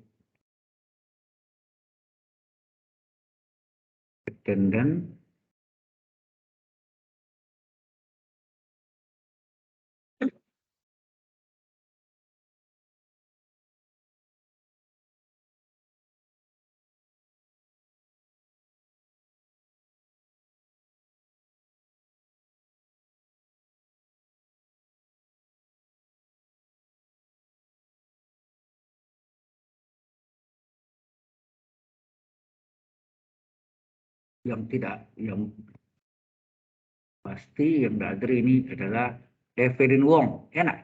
Attendant. Yang pasti yang tidak ada ini adalah Evelyn Wong, enak.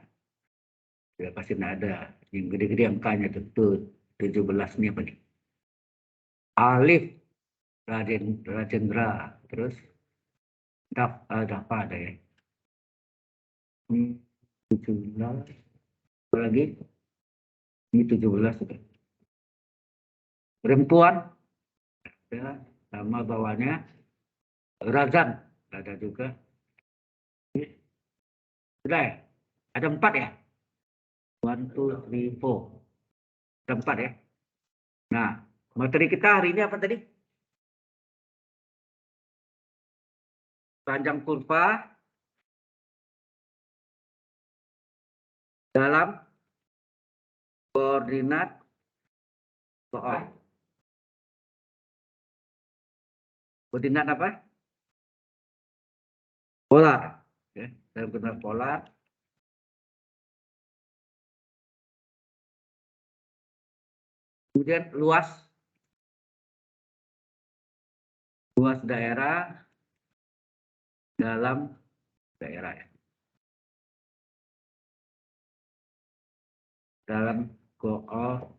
Ya pasti tidak ada. Yang gede-gede angkanya tentu 17 ini apa nih? Alif Rajendra, terus Dafa ada ya. 17 apa lagi? Ini 17 sudah. Perempuan ya, sama bawahnya Razan ada juga. Sudah ya? Ada 4 ya? 1, 2, 3, 4. Ada 4 ya? Nah, materi kita hari ini apa tadi? Panjang kurva dalam koordinat soal. Koordinat apa? Polar. Ya, dalam koordinat polar. Kemudian luas daerah dalam daerah ya. Dalam polar.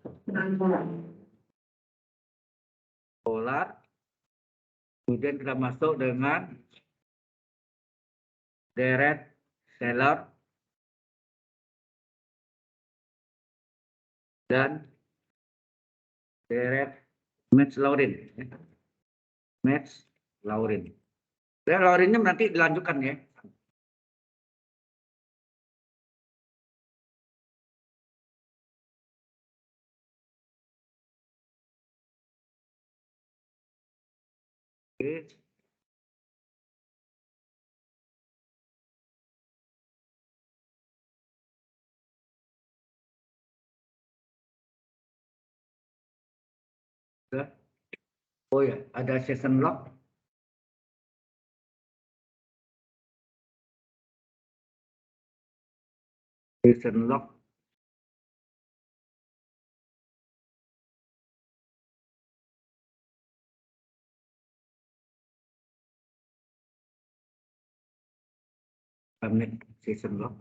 Kemudian kita masuk dengan deret scalar dan Deret match Laurin. Match Laurin. Dan Laurinnya nanti dilanjutkan ya. Oke. Udah. Oh ya, ada session log. Session log. Submit session log.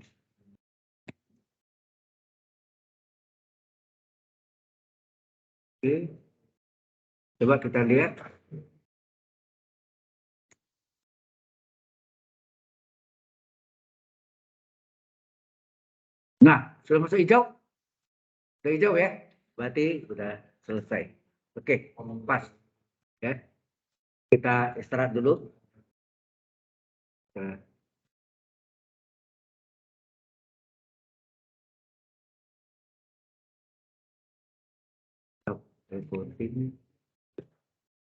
Oke. Coba kita lihat. Nah, sudah masuk hijau? Sudah hijau ya? Berarti sudah selesai. Oke, pas. Ya. Kita istirahat dulu. Nah, reporting.